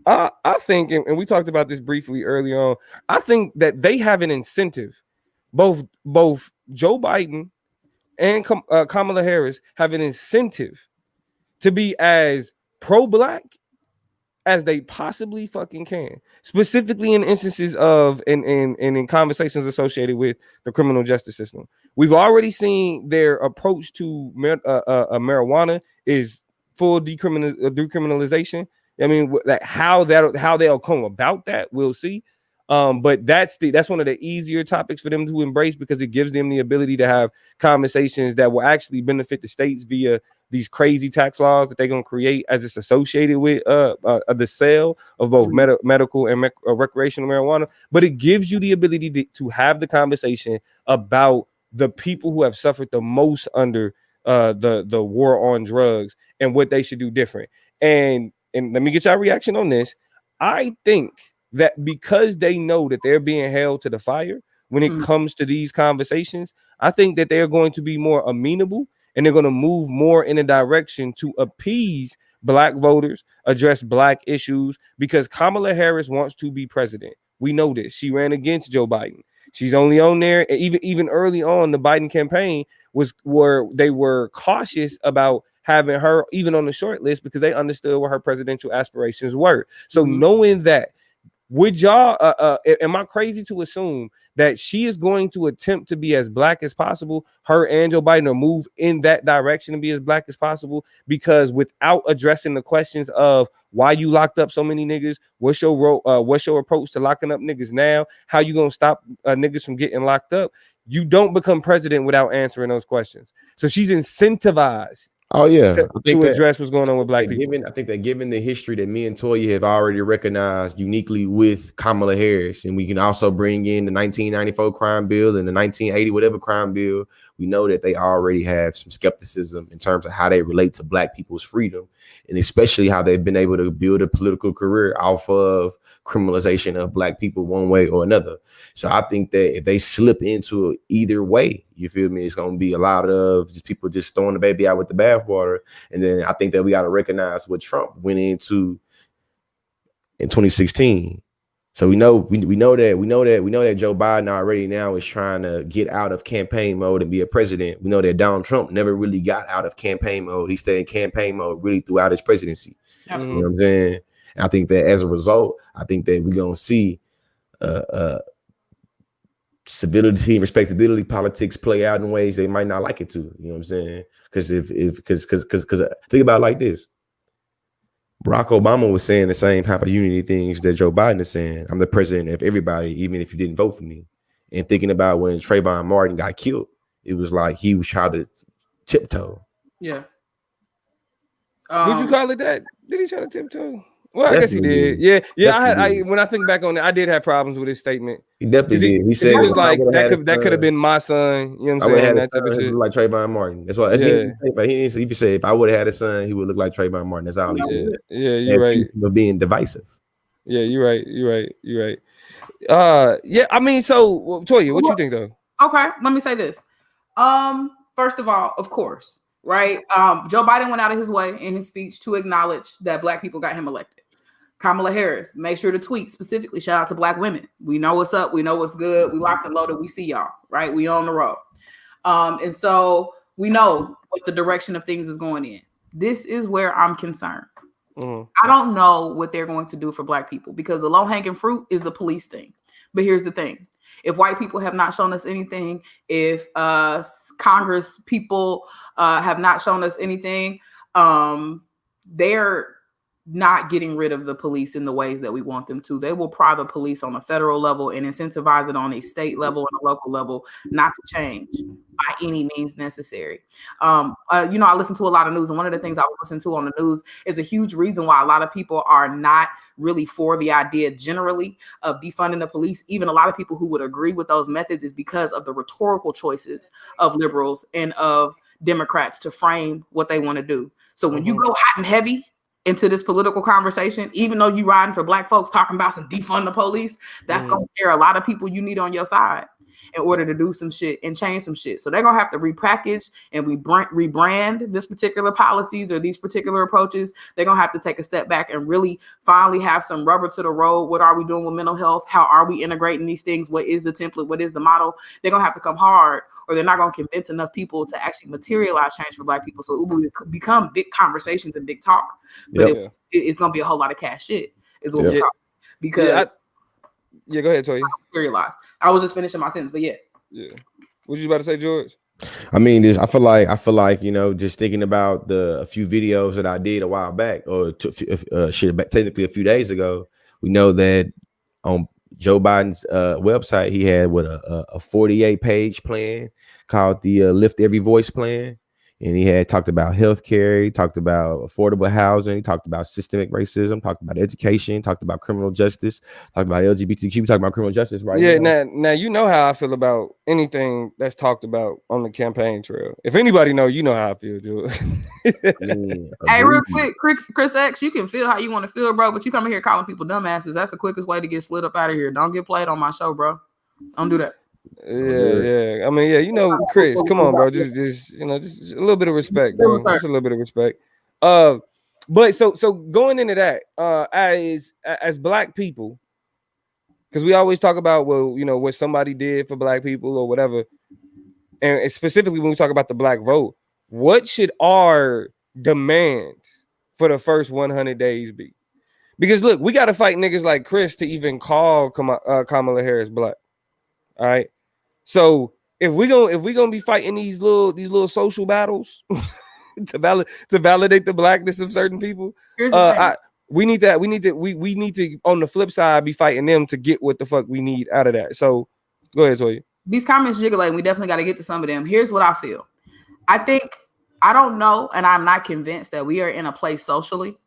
I think, and we talked about this briefly early on, I think that they have an incentive, both Joe Biden and Kamala Harris have an incentive to be as pro-black as they possibly fucking can, specifically in instances of and in conversations associated with the criminal justice system. We've already seen their approach to marijuana is full decriminalization. I mean, like how they'll come about that, we'll see. But that's one of the easier topics for them to embrace, because it gives them the ability to have conversations that will actually benefit the states via these crazy tax laws that they're going to create as it's associated with the sale of both medical and recreational marijuana. But it gives you the ability to have the conversation about the people who have suffered the most under the war on drugs and what they should do different. And let me get your reaction on this. I think that because they know that they're being held to the fire when it comes to these conversations, I think that they're going to be more amenable, and they're going to move more in a direction to appease black voters, address black issues, because Kamala Harris wants to be president. We know this. She ran against Joe Biden. She's only on there. Even early on, the Biden campaign was where they were cautious about having her even on the short list, because they understood what her presidential aspirations were. So knowing that, would y'all, am I crazy to assume that she is going to attempt to be as black as possible, her and Joe Biden, or move in that direction and be as black as possible? Because without addressing the questions of why you locked up so many niggas, what's your approach to locking up niggas now, how you gonna stop niggas from getting locked up, you don't become president without answering those questions. So she's incentivized Oh yeah, to address what's going on with black people. I think that given the history that me and Toya have already recognized uniquely with Kamala Harris, and we can also bring in the 1994 crime bill and the 1980 whatever crime bill, we know that they already have some skepticism in terms of how they relate to black people's freedom, and especially how they've been able to build a political career off of criminalization of black people one way or another. So I think that if they slip into it either way, you feel me, it's going to be a lot of just people just throwing the baby out with the bathwater. And then I think that we got to recognize what Trump went into in 2016. So we know that Joe Biden already now is trying to get out of campaign mode and be a president. We know that Donald Trump never really got out of campaign mode. He stayed in campaign mode really throughout his presidency. Absolutely. You know what I'm saying? And I think that as a result, I think that we're going to see civility and respectability politics play out in ways they might not like it to. You know what I'm saying? Because because think about it like this. Barack Obama was saying the same type of unity things that Joe Biden is saying. I'm the president of everybody, even if you didn't vote for me. And thinking about when Trayvon Martin got killed, it was like he was trying to tiptoe. Yeah. Would you call it that? Did he try to tiptoe? Well, I guess he did. Yeah. When I think back on it, I did have problems with his statement. He definitely did. He said he was like that could have been my son. You know what I'm saying? That type of shit. Like Trayvon Martin. That's why. He say if I would have had a son, he would look like Trayvon Martin. That's all he said. Yeah, you're right. Of being divisive. Yeah, you're right. Yeah. I mean, so Toya, what you think though? Okay, let me say this. First of all, of course, right? Joe Biden went out of his way in his speech to acknowledge that black people got him elected. Kamala Harris, make sure to tweet specifically. Shout out to black women. We know what's up. We know what's good. We locked and loaded. We see y'all, right? We on the road. And so we know what the direction of things is going in. This is where I'm concerned. I don't know what they're going to do for black people because the low-hanging fruit is the police thing. But here's the thing. If white people have not shown us anything, if Congress people have not shown us anything, they're not getting rid of the police in the ways that we want them to. They will pry the police on a federal level and incentivize it on a state level and a local level not to change by any means necessary. I listen to a lot of news, and one of the things I was listening to on the news is a huge reason why a lot of people are not really for the idea generally of defunding the police. Even a lot of people who would agree with those methods is because of the rhetorical choices of liberals and of Democrats to frame what they want to do. So when you go hot and heavy into this political conversation, even though you riding for black folks talking about some defund the police, that's going to scare a lot of people you need on your side in order to do some shit and change some shit. So they're going to have to repackage and rebrand this particular policies or these particular approaches. They're going to have to take a step back and really finally have some rubber to the road. What are we doing with mental health? How are we integrating these things? What is the template? What is the model? They're going to have to come hard, or they're not going to convince enough people to actually materialize change for black people. So it will become big conversations and big talk, but it's going to be a whole lot of cash shit is what we're talking. Because go ahead, Toya. Materialize. I was just finishing my sentence, but yeah. What you about to say, George? I mean, I feel like just thinking about a few videos that I did a while back, or technically a few days ago. We know that on Joe Biden's website, he had a 48-page plan called the Lift Every Voice plan. And he had talked about healthcare, he talked about affordable housing, he talked about systemic racism, talked about education, talked about criminal justice, talked about LGBTQ, talked about criminal justice, right? Yeah, now you know how I feel about anything that's talked about on the campaign trail. If anybody know, you know how I feel, George. Hey, real quick, Chris X, you can feel how you want to feel, bro, but you coming here calling people dumbasses. That's the quickest way to get slid up out of here. Don't get played on my show, bro. Don't do that. Yeah. I mean, Chris, come on, bro. Just a little bit of respect, bro. Just a little bit of respect. But so going into that, as black people, because we always talk about, what somebody did for black people or whatever, and specifically when we talk about the black vote, what should our demand for the first 100 days be? Because look, we got to fight niggas like Chris to even call Kamala Harris black. All right. So if we gonna be fighting these little social battles to validate the blackness of certain people, we need to on the flip side be fighting them to get what the fuck we need out of that. So go ahead, Toya. These comments jiggling, we definitely got to get to some of them. Here's what I feel. I think I don't know, and I'm not convinced that we are in a place socially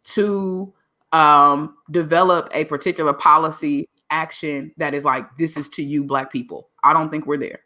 to develop a particular policy action that is like, this is to you, Black people. I don't think we're there.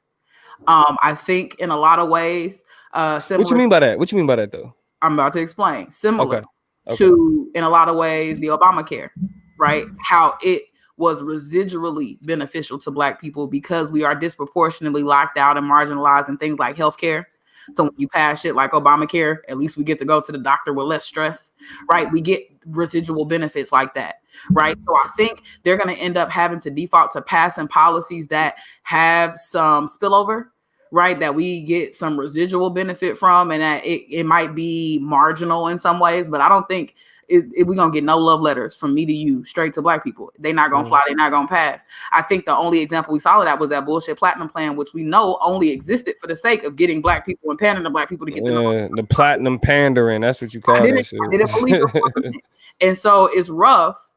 I think in a lot of ways, similar. What you mean by that? What you mean by that, though? I'm about to explain. Similar Okay. to, in a lot of ways, the Obamacare, right? How it was residually beneficial to Black people because we are disproportionately locked out and marginalized in things like healthcare. So when you pass shit like Obamacare, at least we get to go to the doctor with less stress, right? We get residual benefits like that, right? So I think they're going to end up having to default to passing policies that have some spillover, right? That we get some residual benefit from, and that it might be marginal in some ways, but I don't think we're going to get no love letters from me to you straight to Black people. They're not going to fly. They're not going to pass. I think the only example we saw of that was that bullshit platinum plan, which we know only existed for the sake of getting Black people and pandering to Black people to get the platinum pandering. That's what you call that shit. I didn't believe it. And so it's rough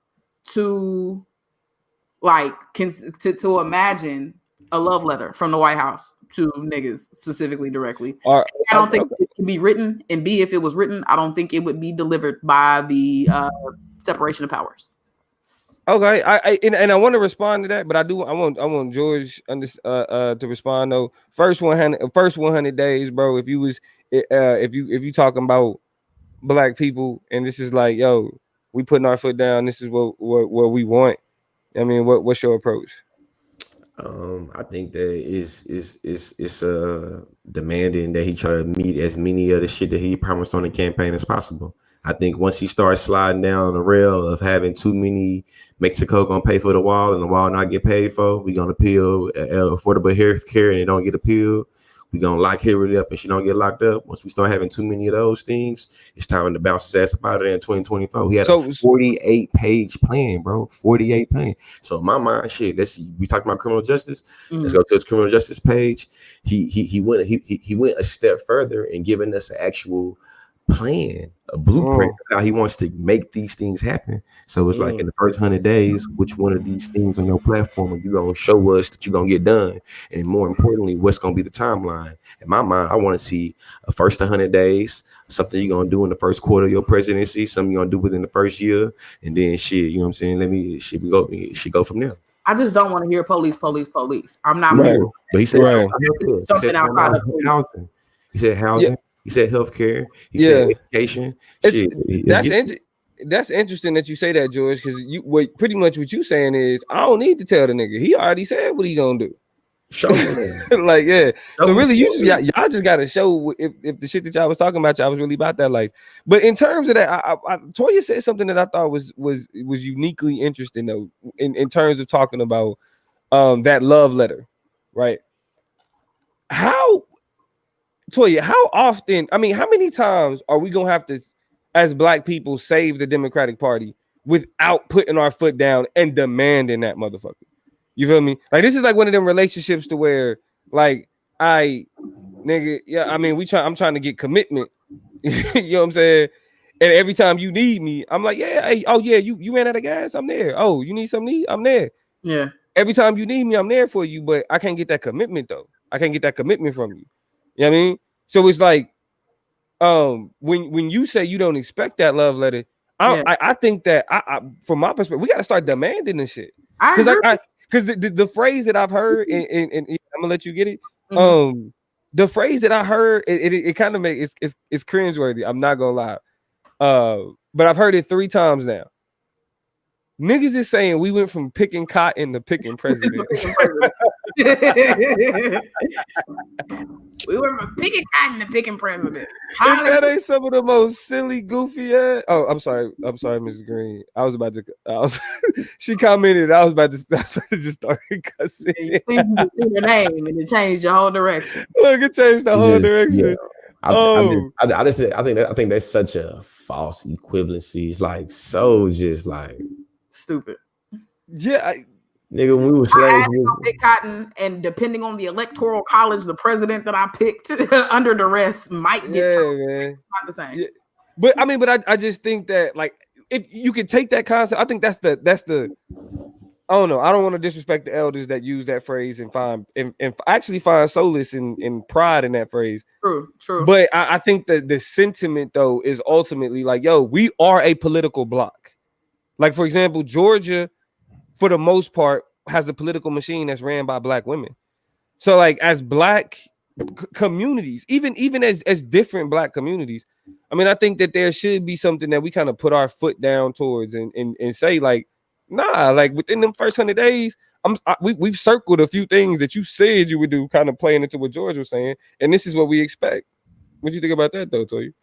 to like to imagine a love letter from the White House to niggas specifically directly. I don't think it can be written, and B, if it was written, I don't think it would be delivered by the separation of powers. Okay, I want to respond to that, but I want George to respond though. First 100 days, bro. If you talking about Black people, and this is like, yo, we putting our foot down. This is what we want. I mean, what's your approach? I think that it's demanding that he try to meet as many of the shit that he promised on the campaign as possible. I think once he starts sliding down the rail of having too many Mexico gonna pay for the wall and the wall not get paid for, we gonna appeal affordable health care and it don't get appealed. We gonna lock Hillary up and she don't get locked up. Once we start having too many of those things, it's time to bounce his ass up out of there in 2024. He had a 48-page plan, bro. 48 page. So in my mind, shit. We talking about criminal justice. Let's go to his criminal justice page. He went a step further in giving us an actual plan, a blueprint of how he wants to make these things happen. So it's like in the first 100 days, which one of these things on your platform are you gonna show us that you're gonna get done? And more importantly, what's gonna be the timeline? In my mind, I want to see a first 100 days, something you're gonna do in the first quarter of your presidency, something you're gonna do within the first year, and then shit, you know what I'm saying? She go from there. I just don't want to hear police. I'm not moving. But he said something outside of housing. He said housing. Yeah. He said healthcare. He said education. That's interesting that you say that, George, because pretty much what you saying is I don't need to tell the nigga. He already said what he gonna do. Show me. Like, yeah. So really, y'all just gotta show if the shit that y'all was talking about, y'all was really about that life. But in terms of that, Toya said something that I thought was uniquely interesting though, in terms of talking about that love letter, right? Toya, how often, I mean, how many times are we going to have to, as Black people, save the Democratic Party without putting our foot down and demanding that motherfucker? You feel me? Like, this is like one of them relationships to where, like, I'm trying to get commitment. You know what I'm saying? And every time you need me, I'm like, yeah, hey, oh, yeah, you ran out of gas? I'm there. Oh, you need something? I'm there. Yeah. Every time you need me, I'm there for you, but I can't get that commitment, though. I can't get that commitment from you. You know what I mean? So it's like, when you say you don't expect that love letter, I think that from my perspective, we got to start demanding this shit. Because the phrase that I've heard, and I'm gonna let you get it. The phrase that I heard, it kind of makes it's cringeworthy. I'm not gonna lie, but I've heard it 3 times now. Niggas is saying we went from picking cotton to picking presidents. We were from picking cotton to picking president. That ain't some of the most silly, goofy ass. Oh, I'm sorry, Mrs. Green. She commented. I was about to just start cussing. You see your name and it changed your whole direction. Look, it changed the whole direction. Yeah. I think that's such a false equivalency. It's like so just like stupid. Yeah, nigga, when we were slaves, I pick cotton, and depending on the electoral college, the president that I picked under duress might get man. Not the same. Yeah. But I just think that like if you could take that concept, I think that's the I don't know. I don't want to disrespect the elders that use that phrase and actually find solace in pride in that phrase. True. But I think that the sentiment though is ultimately like, yo, we are a political bloc. Like, for example, Georgia, for the most part, has a political machine that's ran by black women. So, like, as black communities, even as different black communities, I mean, I think that there should be something that we kind of put our foot down towards and say, like, nah, like within them first 100 days, we've circled a few things that you said you would do, kind of playing into what George was saying, and this is what we expect. What do you think about that, though, Toya?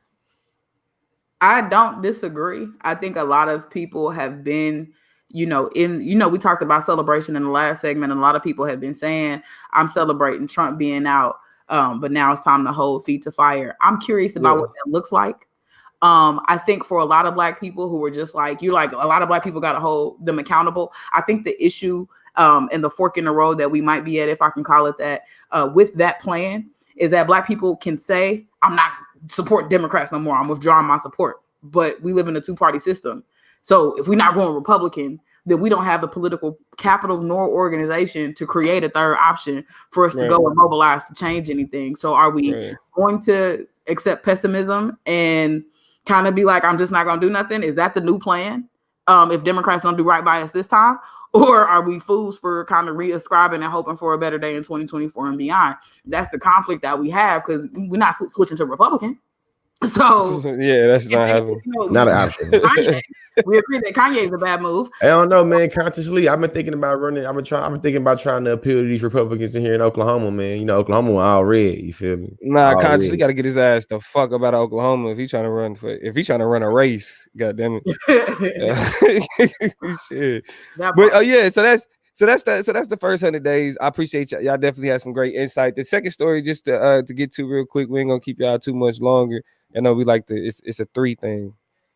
I don't disagree. I think a lot of people have been, we talked about celebration in the last segment, and a lot of people have been saying, I'm celebrating Trump being out, but now it's time to hold feet to fire. I'm curious about what that looks like. I think for a lot of black people who were just like, a lot of black people got to hold them accountable. I think the issue and the fork in the road that we might be at, if I can call it that, with that plan is that black people can say, I'm not support Democrats no more. I'm withdrawing my support. But we live in a two-party system. So if we're not going Republican, then we don't have the political capital nor organization to create a third option for us to go and mobilize to change anything. So are we going to accept pessimism and kind of be like, I'm just not going to do nothing? Is that the new plan? If Democrats don't do right by us this time? Or are we fools for kind of reascribing and hoping for a better day in 2024 and beyond? That's the conflict that we have because we're not switching to Republican. So yeah, that's not happening. Not an option. Kanye, we agree that Kanye is a bad move. I don't know, man. Consciously, I've been thinking about running. I've been thinking about trying to appeal to these Republicans in here in Oklahoma, man. You know, Oklahoma all red. You feel me? Nah, all consciously got to get his ass the fuck about Oklahoma if he's trying to run a race. God damn it. Shit. But yeah, so that's the first 100 days. I appreciate y'all. Y'all definitely had some great insight. The second story, just to get to real quick, we ain't gonna keep y'all too much longer. I know we like to. It's a 3 thing.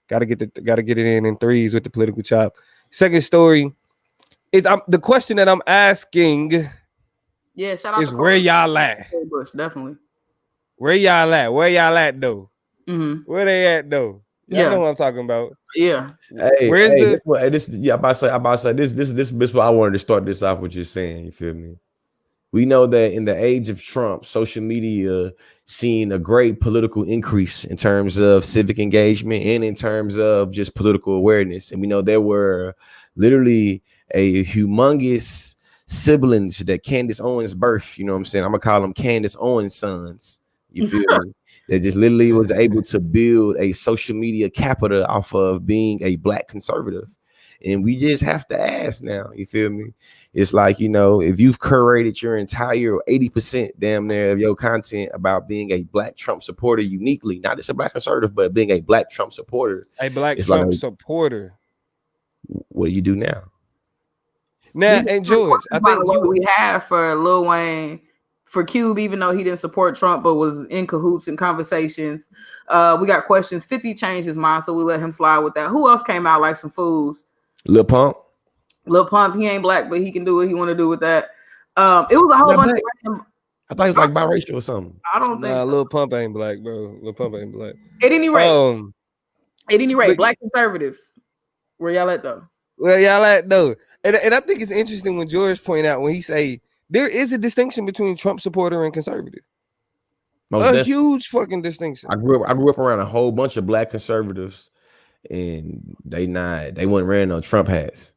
Gotta get it in threes with the political chop. Second story is the question that I'm asking. Yeah, shout out is to where y'all at? Bush, definitely. Where y'all at? Where y'all at though? Mm-hmm. Where they at though? Y'all know what I'm talking about. Yeah. Hey, where's the? I'm about to say this is what I wanted to start this off with. Just saying, you feel me? We know that in the age of Trump, social media seen a great political increase in terms of civic engagement and in terms of just political awareness. And we know there were literally a humongous siblings that Candace Owens birthed. You know what I'm saying? I'm gonna call them Candace Owens sons. You feel me? That just literally was able to build a social media capital off of being a black conservative. And we just have to ask now, you feel me? It's like, you know, if you've curated your entire 80% damn near of your content about being a black Trump supporter uniquely, not just a black conservative, but being a black Trump supporter. A black Trump supporter. What do you do now? Now, and George, I think what we have for Lil Wayne, for Cube, even though he didn't support Trump, but was in cahoots in conversations. We got questions. 50 changed his mind, so we let him slide with that. Who else came out like some fools? Lil Pump. Lil Pump, he ain't black, but he can do what he want to do with that. It was a whole bunch of random. I thought he was like biracial or something. I don't think so. Lil Pump ain't black, bro. Lil Pump ain't black. At any rate, black conservatives. Where y'all at though? Where y'all at though? And I think it's interesting when George pointed out when he say there is a distinction between Trump supporter and conservative. Huge fucking distinction. I grew up around a whole bunch of black conservatives, and they weren't wearing no Trump hats.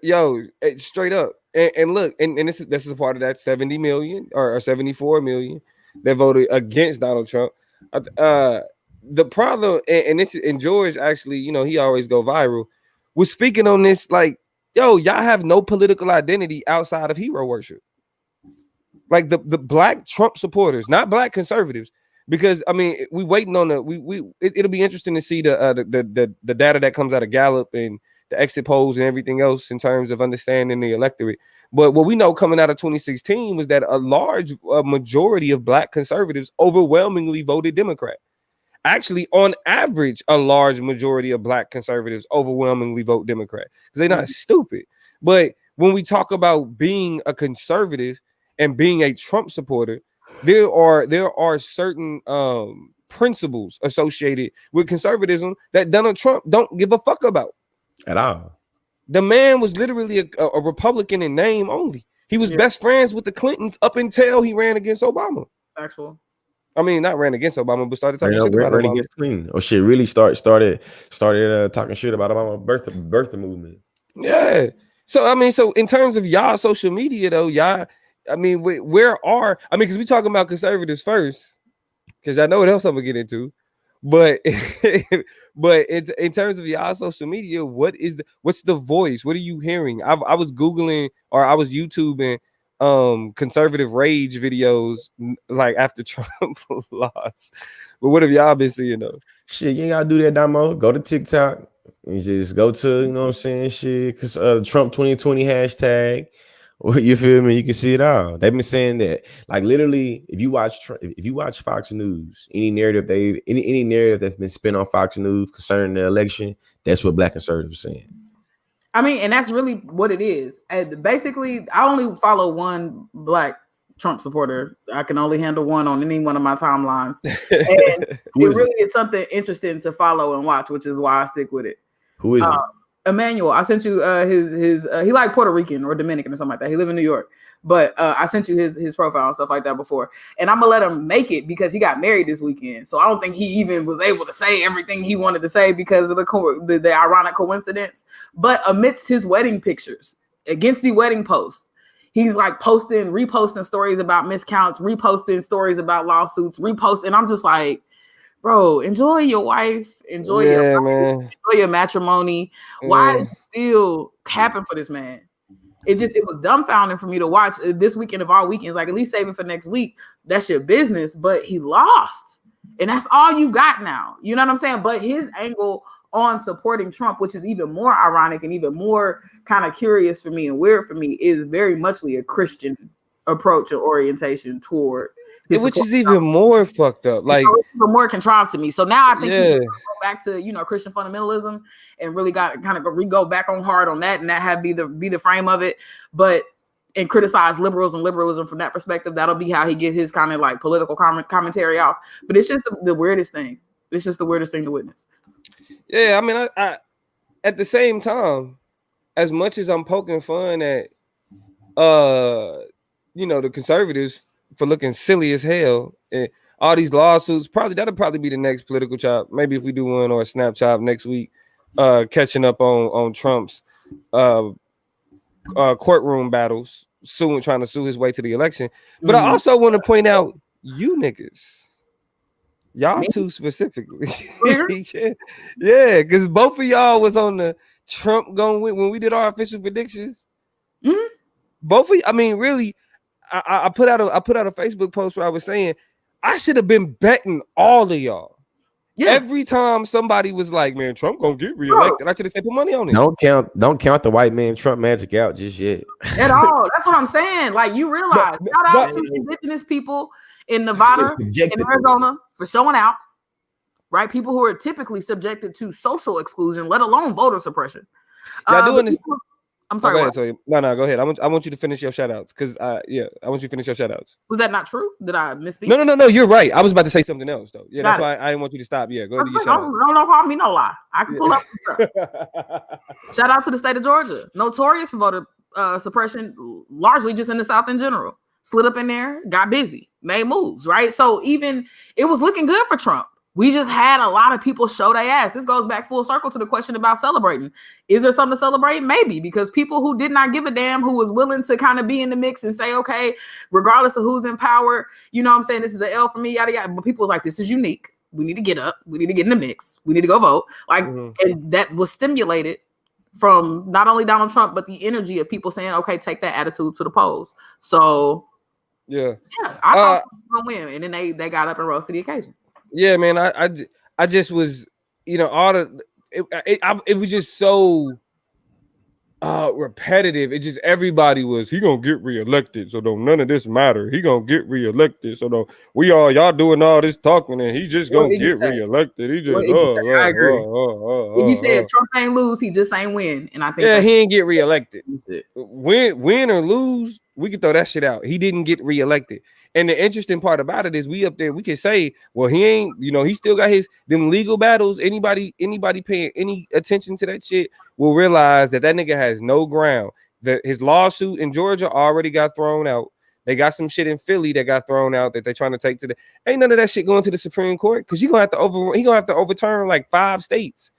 Yo, straight up. And look, and this is a part of that 70 million or 74 million that voted against Donald Trump. The problem, and George actually, you know, he always go viral, was speaking on this like, yo, y'all have no political identity outside of hero worship. Like the black Trump supporters, not black conservatives, because I mean, we waiting on it'll be interesting to see the data that comes out of Gallup and the exit polls and everything else in terms of understanding the electorate. But what we know coming out of 2016 was that a large majority of black conservatives overwhelmingly voted Democrat. Actually, on average, a large majority of black conservatives overwhelmingly vote Democrat because they're not stupid. But when we talk about being a conservative and being a Trump supporter, there are certain principles associated with conservatism that Donald Trump don't give a fuck about at all. The man was literally a Republican in name only. He was best friends with the Clintons up until he ran against Obama. Actual. I mean, not ran against Obama, but started talking shit about ran Obama. against Clinton. Or shit really started talking shit about Obama birth movement. Yeah. So I mean, so in terms of y'all social media though, y'all, I mean, because we talking about conservatives first, because I know what else I'm gonna get into, but in terms of y'all social media, what's the voice? What are you hearing? I was Googling or I was YouTubing conservative rage videos like after Trump lost. But what have y'all been seeing though? Shit, you ain't gotta do that, Damo. Go to TikTok and just go to, you know what I'm saying, shit, because Trump 2020 hashtag. You feel me? You can see it all. They've been saying that, like, literally, if you watch Fox News, any narrative that's been spent on Fox News concerning the election, that's what Black conservatives are saying. I mean, and that's really what it is. And basically, I only follow one Black Trump supporter. I can only handle one on any one of my timelines. And it really is something interesting to follow and watch, which is why I stick with it. Who is it? Emmanuel. I sent you his he like Puerto Rican or Dominican or something like that. He live in New York. But I sent you his profile and stuff like that before. And I'm gonna let him make it because he got married this weekend. So I don't think he even was able to say everything he wanted to say because of the ironic coincidence. But amidst his wedding pictures, against the wedding post, he's like reposting stories about miscounts, reposting stories about lawsuits, and I'm just like, bro, enjoy your wife, enjoy your matrimony. Why is it still happen for this man? It was dumbfounding for me to watch this weekend of all weekends. Like, at least save it for next week. That's your business. But he lost, and that's all you got now. You know what I'm saying? But his angle on supporting Trump, which is even more ironic and even more kind of curious for me and weird for me, is very muchly a Christian approach or orientation toward. Which is even more fucked up. Like, it's even more contrived to me. So now I think he's gonna go back to Christian fundamentalism and really got to kind of go back on hard on that, and that have be the frame of it. But and criticize liberalism from that perspective. That'll be how he get his kind of like political commentary off. But it's just the weirdest thing. It's just the weirdest thing to witness. Yeah, I mean, I at the same time, as much as I'm poking fun at the conservatives for looking silly as hell, and all these lawsuits, that'll probably be the next political chop. Maybe if we do one or a snap chop next week, catching up on Trump's courtroom battles, trying to sue his way to the election. But I also want to point out, you niggas, y'all two specifically, yeah, because both of y'all was on the Trump going win when we did our official predictions. Both of you, I mean, really. I put out a Facebook post where I was saying I should have been betting all of y'all. Yes. Every time somebody was like, "Man, Trump gonna get reelected," I should have said put money on it. Don't count the white man Trump magic out just yet at all. That's what I'm saying. Like, you realize, shout out to indigenous people in Nevada and Arizona for showing out. Right, people who are typically subjected to social exclusion, let alone voter suppression. Y'all doing this. I'm sorry. No, go ahead. I want you to finish your shout outs because I want you to finish your shout outs. Was that not true? Did I misspeak? No, you're right. I was about to say something else though. Yeah, that's why I didn't want you to stop. Yeah, go ahead. Don't call me no lie. I can pull up. Shout out to the state of Georgia, notorious for voter suppression, largely just in the South in general. Slid up in there, got busy, made moves. Right, so even it was looking good for Trump. We just had a lot of people show their ass. This goes back full circle to the question about celebrating. Is there something to celebrate? Maybe, because people who did not give a damn, who was willing to kind of be in the mix and say, okay, regardless of who's in power, you know what I'm saying, this is an L for me, yada, yada. But people was like, this is unique. We need to get up. We need to get in the mix. We need to go vote. Like, and that was stimulated from not only Donald Trump, but the energy of people saying, okay, take that attitude to the polls. So, I thought they were going to win. And then they got up and rose to the occasion. Yeah, man, I just was, it was just so repetitive. It just everybody was, he gonna get reelected, so don't none of this matter. He gonna get reelected, so don't y'all doing all this talking, and he just gonna get reelected. He just I agree. If he said Trump ain't lose, he just ain't win, and I think he ain't get reelected. Win or lose, We could throw that shit out. He didn't get reelected. And the interesting part about it is we up there, we can say, well, he ain't, he still got them legal battles. Anybody paying any attention to that shit will realize that nigga has no ground. That his lawsuit in Georgia already got thrown out. They got some shit in Philly that got thrown out that they're trying to take to the. Ain't none of that shit going to the Supreme Court because he gonna have to overturn like 5 states.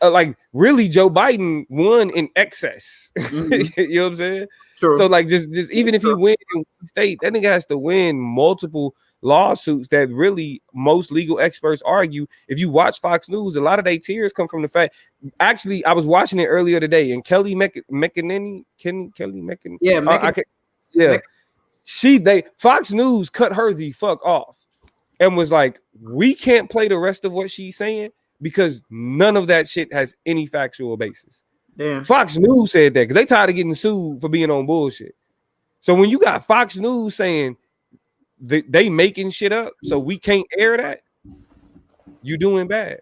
Like really, Joe Biden won in excess. Mm-hmm. You know what I'm saying? True. So like, just even if he win in one state, that nigga has to win multiple lawsuits. That really most legal experts argue. If you watch Fox News, a lot of their tears come from the fact. Actually, I was watching it earlier today, and Kelly McEnany, Fox News cut her the fuck off and was like, we can't play the rest of what she's saying because none of that shit has any factual basis. Damn. Fox News said that because they tired of getting sued for being on bullshit. So when you got Fox News saying they making shit up, so we can't air that, you doing bad.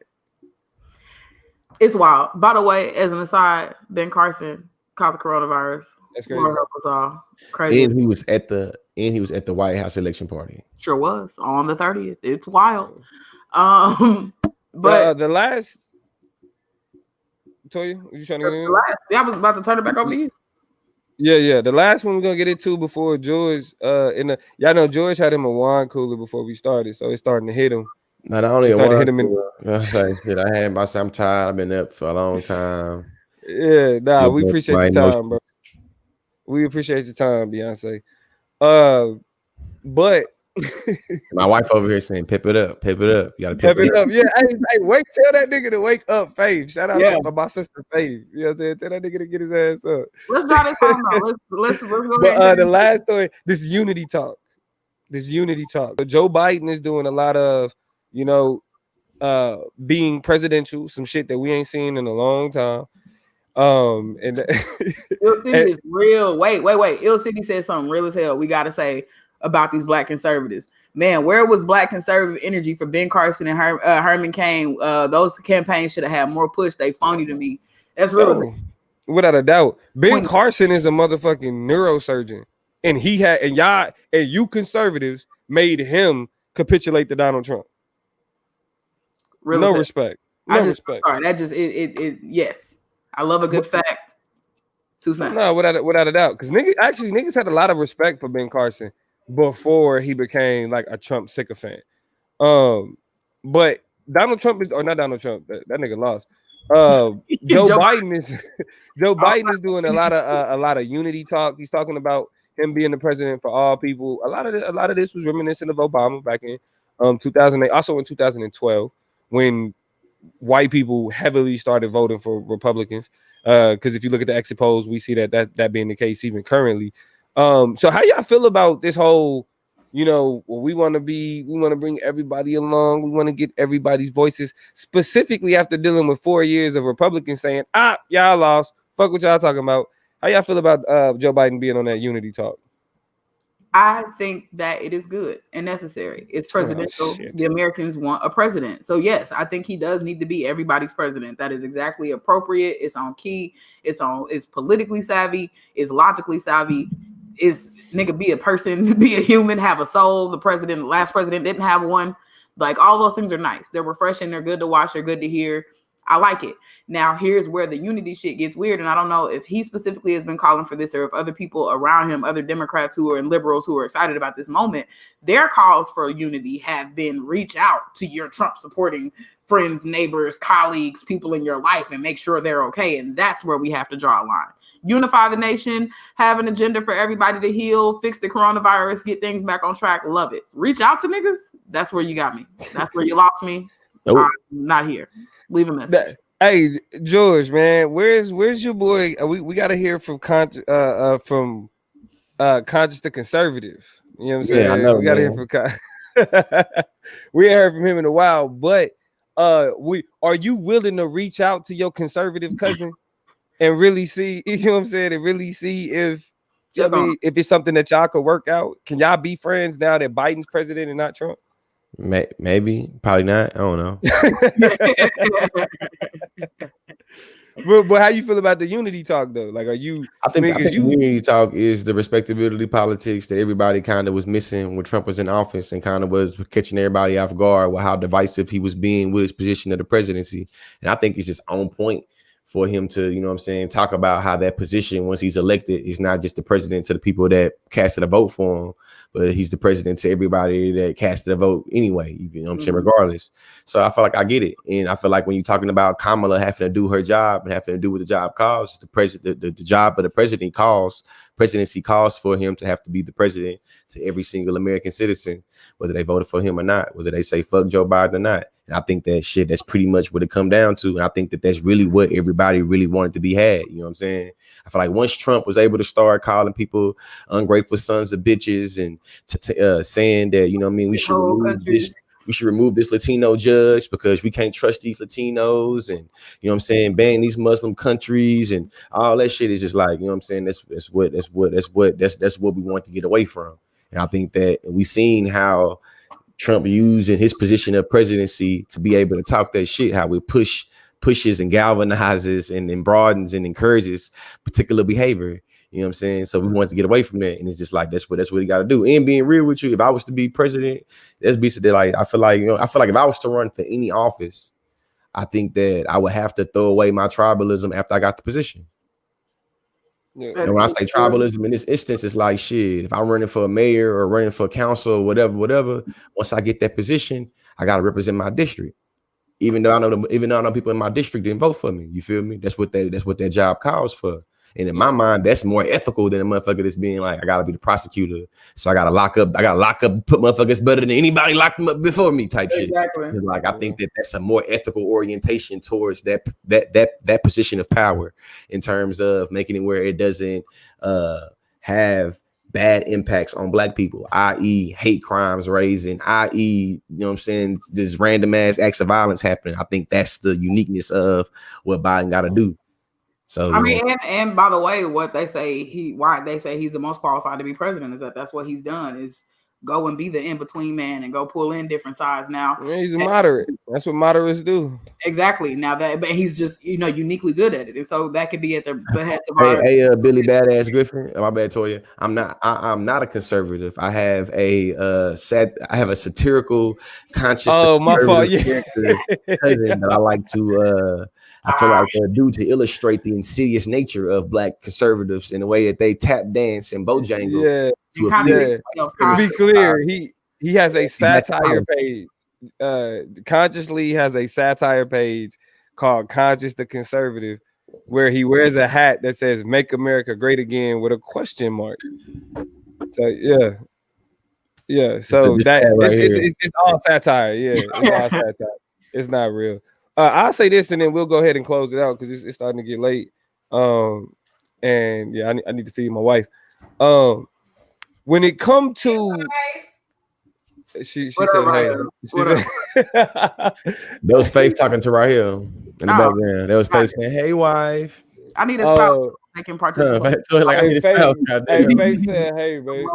It's wild. By the way, as an aside, Ben Carson caught the coronavirus. That's crazy. Lord help us all. Crazy. And he was at the White House election party. Sure was on the 30th. It's wild. But the last. Toya, you trying to get in? I was about to turn it back over to you. Yeah. The last one we're gonna get into before George. Y'all know George had him a wine cooler before we started, so it's starting to hit him. Not only a wine cooler. I had myself. I'm tired. I've been up for a long time. Yeah, we appreciate the time, bro. We appreciate your time, Beyonce. But my wife over here saying, "Pep it up, pep it up." You gotta pep it up. Yeah, hey, tell that nigga to wake up, Fave. Shout out to my sister, Fave. You know what I'm saying? Tell that nigga to get his ass up. Let's draw this on now. Let's go ahead. The last story, this unity talk. So Joe Biden is doing a lot of, being presidential, some shit that we ain't seen in a long time. And Ill City is real. Wait. Ill City said something real as hell. We gotta say about these black conservatives. Man, where was black conservative energy for Ben Carson and Herman Cain? Those campaigns should have had more push. They phony to me. That's real. Without a doubt. Ben Carson is a motherfucking neurosurgeon. And you conservatives made him capitulate to Donald Trump. No respect. Respect. Sorry, that just yes. I love a good fact. No, without a doubt. Because niggas had a lot of respect for Ben Carson before he became like a Trump sycophant. But Donald Trump not Donald Trump. That nigga lost. Joe Biden is doing a lot of unity talk. He's talking about him being the president for all people. A lot of this was reminiscent of Obama back in 2008, also in 2012 when white people heavily started voting for Republicans. Because if you look at the exit polls, we see that being the case even currently. So how y'all feel about this whole, we want to bring everybody along. We want to get everybody's voices, specifically after dealing with 4 years of Republicans saying, y'all lost. Fuck what y'all talking about. How y'all feel about Joe Biden being on that unity talk? I think that it is good and necessary. It's presidential. The Americans want a president. So yes, I think he does need to be everybody's president. That is exactly appropriate. It's on key. It's politically savvy. It's logically savvy. Is nigga be a person, be a human, have a soul. The last president didn't have one. Like all those things are nice. They're refreshing. They're good to watch. They're good to hear. I like it. Now, here's where the unity shit gets weird. And I don't know if he specifically has been calling for this or if other people around him, other Democrats and liberals who are excited about this moment, their calls for unity have been reach out to your Trump supporting friends, neighbors, colleagues, people in your life and make sure they're okay. And that's where we have to draw a line. Unify the nation, have an agenda for everybody to heal, fix the coronavirus, get things back on track. Love it. Reach out to niggas. That's where you got me. That's where you lost me. Nope. I'm not here. Leave a message. Hey, George, man, where's your boy? We got to hear from Conscious the Conservative. You know what I'm saying? Yeah, I know, we got to hear from. We ain't heard from him in a while, but are you willing to reach out to your conservative cousin and really see? You know what I'm saying? And really see if if it's something that y'all could work out. Can y'all be friends now that Biden's president and not Trump? Maybe, probably not. I don't know. But how you feel about the unity talk though? Like, are you? I think because unity talk is the respectability politics that everybody kind of was missing when Trump was in office, and kind of was catching everybody off guard with how divisive he was being with his position of the presidency. And I think it's just on point for him to, you know what I'm saying, talk about how that position, once he's elected, is not just the president to the people that casted a vote for him, but he's the president to everybody that casted a vote anyway, you know what I'm saying, regardless. So I feel like I get it. And I feel like when you're talking about Kamala having to do her job and having to do what the job calls, the president, the job of the presidency calls for him to have to be the president to every single American citizen, whether they voted for him or not, whether they say fuck Joe Biden or not. And I think that's pretty much what it come down to. And I think that's really what everybody really wanted to be had. You know what I'm saying? I feel like once Trump was able to start calling people ungrateful sons of bitches and saying that, you know what I mean, we should remove this Latino judge because we can't trust these Latinos, and you know what I'm saying, ban these Muslim countries and all that shit is just like, you know what I'm saying, that's what we want to get away from. And I think that we seen how Trump using his position of presidency to be able to talk that shit, how it pushes and galvanizes and broadens and encourages particular behavior. You know what I'm saying? So we want to get away from that. And it's just like, that's what he got to do. And being real with you, if I was to be president, that's basically like, I feel like if I was to run for any office, I think that I would have to throw away my tribalism after I got the position. Yeah. And when I say tribalism in this instance, it's like shit. If I'm running for a mayor or running for council or whatever, once I get that position, I gotta represent my district. Even though I know people in my district didn't vote for me. You feel me? That's what that job calls for. And in my mind, that's more ethical than a motherfucker that's being like, I gotta be the prosecutor, so I gotta lock up, put motherfuckers better than anybody locked them up before me type shit. Exactly. Like, I think that's a more ethical orientation towards that position of power in terms of making it where it doesn't have bad impacts on black people, i.e. hate crimes raising, i.e. you know what I'm saying, just random ass acts of violence happening. I think that's the uniqueness of what Biden got to do. So I mean, and by the way, what they say why they say he's the most qualified to be president is that's what he's done, is go and be the in-between man and go pull in different sides. Now he's a moderate. That's what moderates do. Exactly. Now but he's just, uniquely good at it. And so that could be at the behest of Billy Badass Griffin. My bad, Toya. I'm not a conservative. I have a satirical conscious. Oh, my fault. Yeah. That I like to I feel like due to illustrate the insidious nature of black conservatives in the way that they tap dance and Bojangles. Yeah. To be clear, he has a satire page. Consciously has a satire page called Conscious the Conservative, where he wears a hat that says "Make America Great Again" with a question mark. So yeah. So it's all satire. Yeah, it's all satire. It's not real. I'll say this, and then we'll go ahead and close it out because it's starting to get late. And yeah, I need to feed my wife. When it comes to she said, "Hey." That was Faith talking to Rahel in the background. That was Faith saying, "Hey, wife." I need to stop making participate. Faith said, "Hey, babe."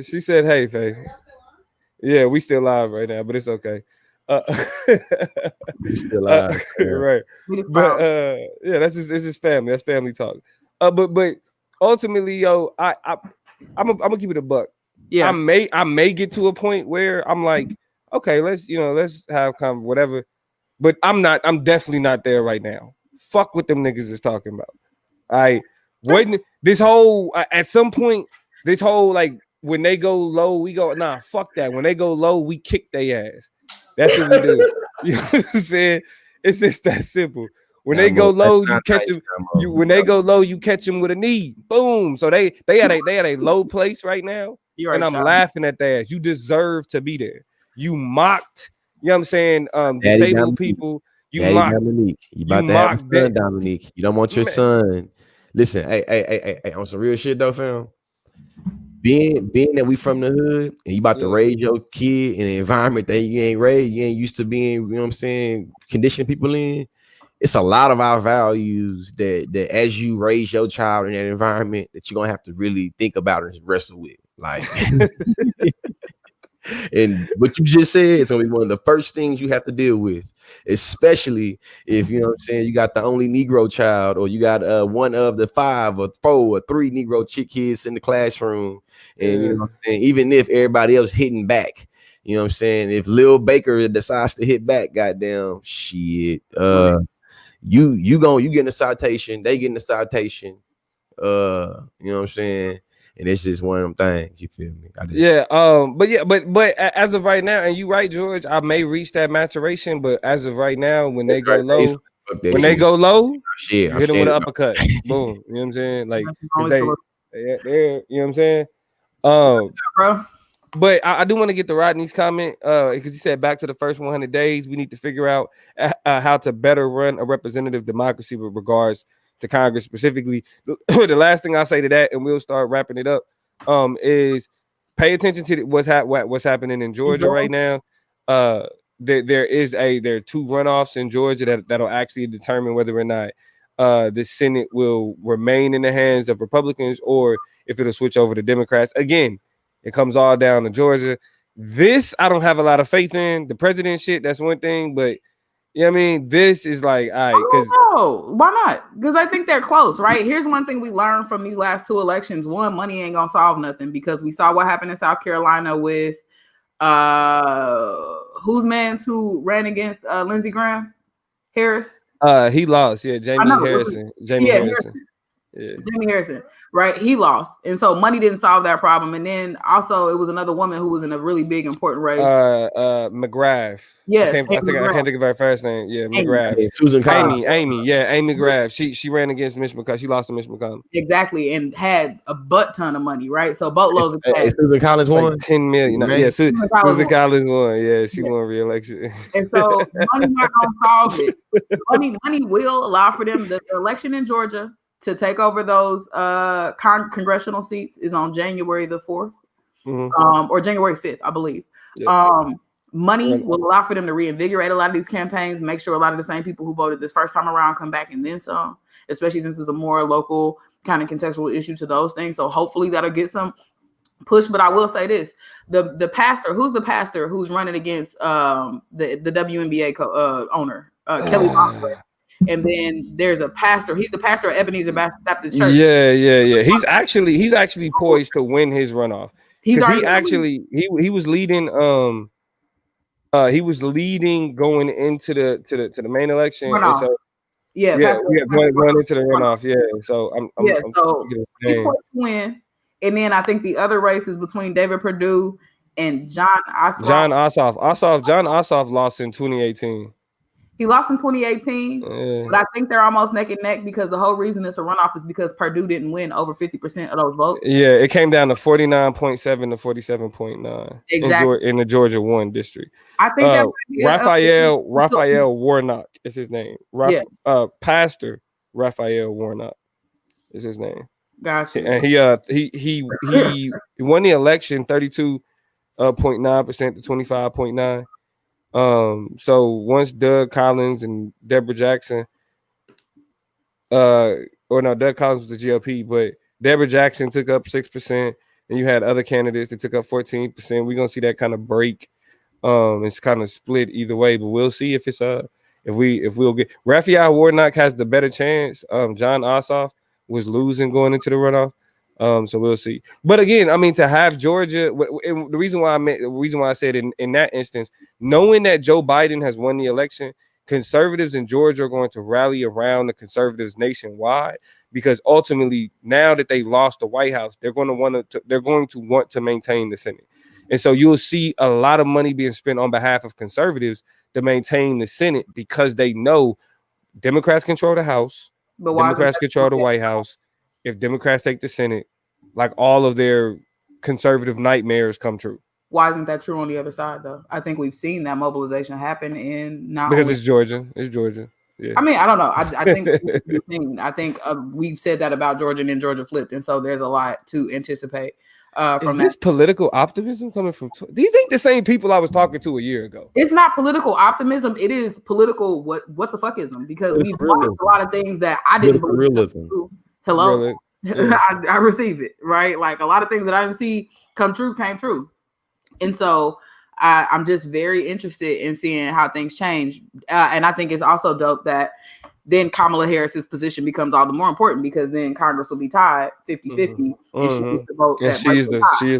She said, "Hey, Faith." Yeah, we still live right now, but it's okay. We still live, right? But yeah, it's just family. That's family talk. But ultimately, yo, I'm gonna keep it a buck. Yeah, I may get to a point where I'm like, okay, let's have kind of whatever. But I'm definitely not there right now. Fuck what them niggas is talking about. This whole at some point, this whole like when they go low, we go, nah, fuck that. When they go low, we kick their ass. That's what we do. You know what I'm saying? It's just that simple. When they go low, you catch them. When they go low, you catch them with a knee. Boom. So they at a low place right now. And I'm laughing at that ass. You deserve to be there. You mocked, you know what I'm saying? Disabled people. You mocked Dominique. You about to have a son, Dominique. You don't want your son. Listen, hey, on some real shit though, fam. Being that we from the hood and you about to raise your kid in an environment that you ain't used to being, you know what I'm saying, conditioning people in. It's a lot of our values that as you raise your child in that environment that you're gonna have to really think about and wrestle with. Like, and And what you just said is gonna be one of the first things you have to deal with, especially if you know what I'm saying. You got the only Negro child, or you got one of the 5 or 4 or 3 Negro chick kids in the classroom, and you know what I'm saying. Even if everybody else hitting back, you know what I'm saying. If Lil Baker decides to hit back, goddamn shit, you getting a citation, they getting a citation, you know what I'm saying. And it's just one of them things, you feel me? But as of right now, and you right, George, I may reach that maturation, but as of right now, when they go low, shit, you hit them with an I'm uppercut. Boom. You know what I'm saying? Like Always they, so- you know what I'm saying? bro. But I do want to get to Rodney's comment because he said back to the first 100 days, we need to figure out how to better run a representative democracy with regards to Congress specifically. The last thing I'll say to that, and we'll start wrapping it up, is pay attention to what's happening in Georgia right now. There are 2 runoffs in Georgia that'll actually determine whether or not the Senate will remain in the hands of Republicans or if it'll switch over to Democrats. Again, it comes all down to Georgia. This I don't have a lot of faith in. The president shit, that's one thing, but you know what I mean? This is like, all right, because why not? Because I think they're close, right? Here's one thing we learned from these last 2 elections. One, money ain't gonna solve nothing, because we saw what happened in South Carolina with who ran against Lindsey Graham? Harris. He lost, Jamie Harrison. Jamie Harrison, right? He lost, and so money didn't solve that problem. And then also, it was another woman who was in a really big, important race. McGrath. Yes, I can't think of her first name. Yeah, McGrath. Susan Collins. Amy McGrath. She ran against Mitch McConnell. She lost to Mitch McConnell. Exactly, and had a butt ton of money, right? So boatloads of cash. Susan Collins won like 10 million. No, yeah, Susan Collins won. Yeah, she won re-election. And so money not gonna solve it. Money will allow for them. The election in Georgia to take over those congressional seats is on January the 4th, or January 5th, I believe. Yep. Money will allow for them to reinvigorate a lot of these campaigns, make sure a lot of the same people who voted this first time around come back and then some, especially since it's a more local kind of contextual issue to those things. So hopefully that'll get some push. But I will say this: the pastor, who's the pastor who's running against the WNBA owner, Kelly Boswell. And then there's a pastor. He's the pastor of Ebenezer Baptist Church. Yeah. He's actually poised to win his runoff. He was leading. He was leading going into the main election. And so, going into the runoff. Yeah. So he's poised to win. And then I think the other race is between David Perdue and Jon Ossoff. Jon Ossoff lost in 2018. He lost in 2018, but I think they're almost neck and neck, because the whole reason it's a runoff is because Perdue didn't win over 50% of those votes. Yeah, it came down to 49.7 to 47.9 exactly in the Georgia 1 district. I think that Raphael Warnock is his name. Pastor Raphael Warnock is his name. Gotcha. And he won the election 32.9% to 25.9. So once Doug Collins and Deborah Jackson, Doug Collins was the GOP, but Deborah Jackson took up 6%, and you had other candidates that took up 14%. We're gonna see that kind of break. It's kind of split either way, but we'll see if it's if we'll get Raphael Warnock has the better chance. Jon Ossoff was losing going into the runoff. So we'll see. But again, I mean, to have Georgia, the reason why I said in that instance, knowing that Joe Biden has won the election, conservatives in Georgia are going to rally around the conservatives nationwide, because ultimately, now that they lost the White House, they're going to want to maintain the Senate. And so you'll see a lot of money being spent on behalf of conservatives to maintain the Senate, because they know Democrats control the House, Democrats control the White House. If Democrats take the Senate, like, all of their conservative nightmares come true. Why isn't that true on the other side, though? I think we've seen that mobilization happen it's Georgia. It's Georgia. Yeah. I mean, I don't know. I think we've said that about Georgia, and then Georgia flipped, and so there's a lot to anticipate. Is this political optimism coming from? These ain't the same people I was talking to a year ago. It's not political optimism. It is political what the fuckism, because we've watched a lot of things that I didn't believe. Realism. Hello, really? Yeah. I receive it, right? Like, a lot of things that I didn't see come true came true, and so I'm just very interested in seeing how things change. And I think it's also dope that then Kamala Harris's position becomes all the more important because then Congress will be tied 50-50 and she gets the vote. And she is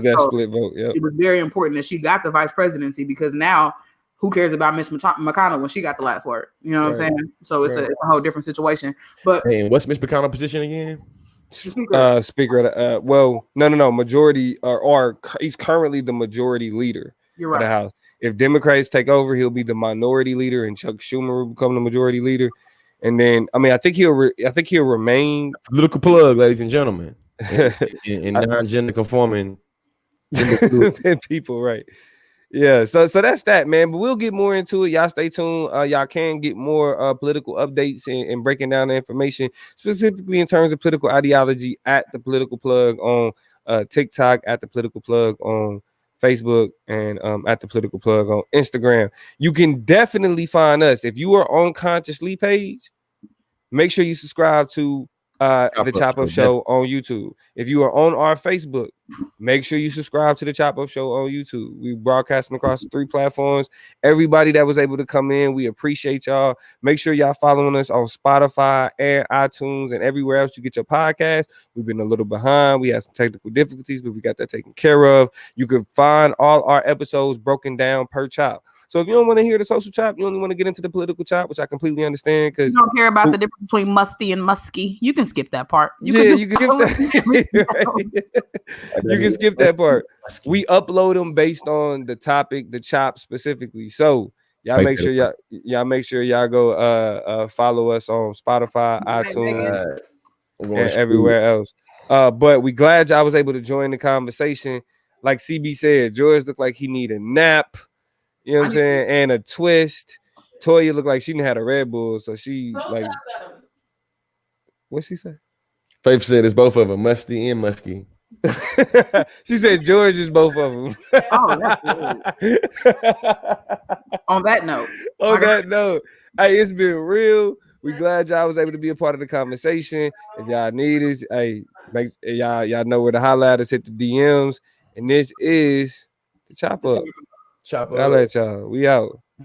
that So split vote. Yep. it was very important that she got the vice presidency because now who cares about Mitch McConnell when she got the last word? You know what I'm saying? So it's a whole different situation. But Hey, and what's Mitch McConnell's position again? Speaker. Well, no, majority or he's currently the majority leader You're of the right. House. If Democrats take over, he'll be the minority leader, and Chuck Schumer will become the majority leader. And then, I mean, I think he'll remain Political plug, ladies and gentlemen, in non-gender conforming people, right? Yeah, so that's that, man. But we'll get more into it. Y'all stay tuned. Y'all can get more political updates and breaking down the information, specifically in terms of political ideology at the Political Plug on TikTok, at the Political Plug on Facebook, and at the Political Plug on Instagram. You can definitely find us if you are on Consciously page. Make sure you subscribe to the Chop Up Show on YouTube. If you are on our Facebook, make sure you subscribe to the Chop Up Show on YouTube. We broadcasting across the 3 platforms. Everybody that was able to come in, we appreciate y'all. Make sure y'all following us on Spotify and iTunes and everywhere else you get your podcast. We've been a little behind. We had some technical difficulties, but we got that taken care of. You can find all our episodes broken down per chop. So if you don't want to hear the social chop, you only want to get into the political chop, which I completely understand because you don't care about the difference between musty and musky. You can skip that part. You can skip that. You can skip that part. We upload them based on the topic, the chop specifically. So y'all make sure y'all go follow us on Spotify, iTunes, and everywhere else. But we glad y'all was able to join the conversation. Like CB said, George looked like he need a nap. You know what I'm saying? And a twist. Toya looked like she didn't have a Red Bull, so she like. What she say? Faith said it's both of them, musty and musky. She said George is both of them. Oh, that's good. On that note. Hey, it's been real. We glad y'all was able to be a part of the conversation. If y'all need us, hey, y'all know where to holler at us, hit the DMs. And this is the Chop Up. Chop Up. I'll let y'all. We out.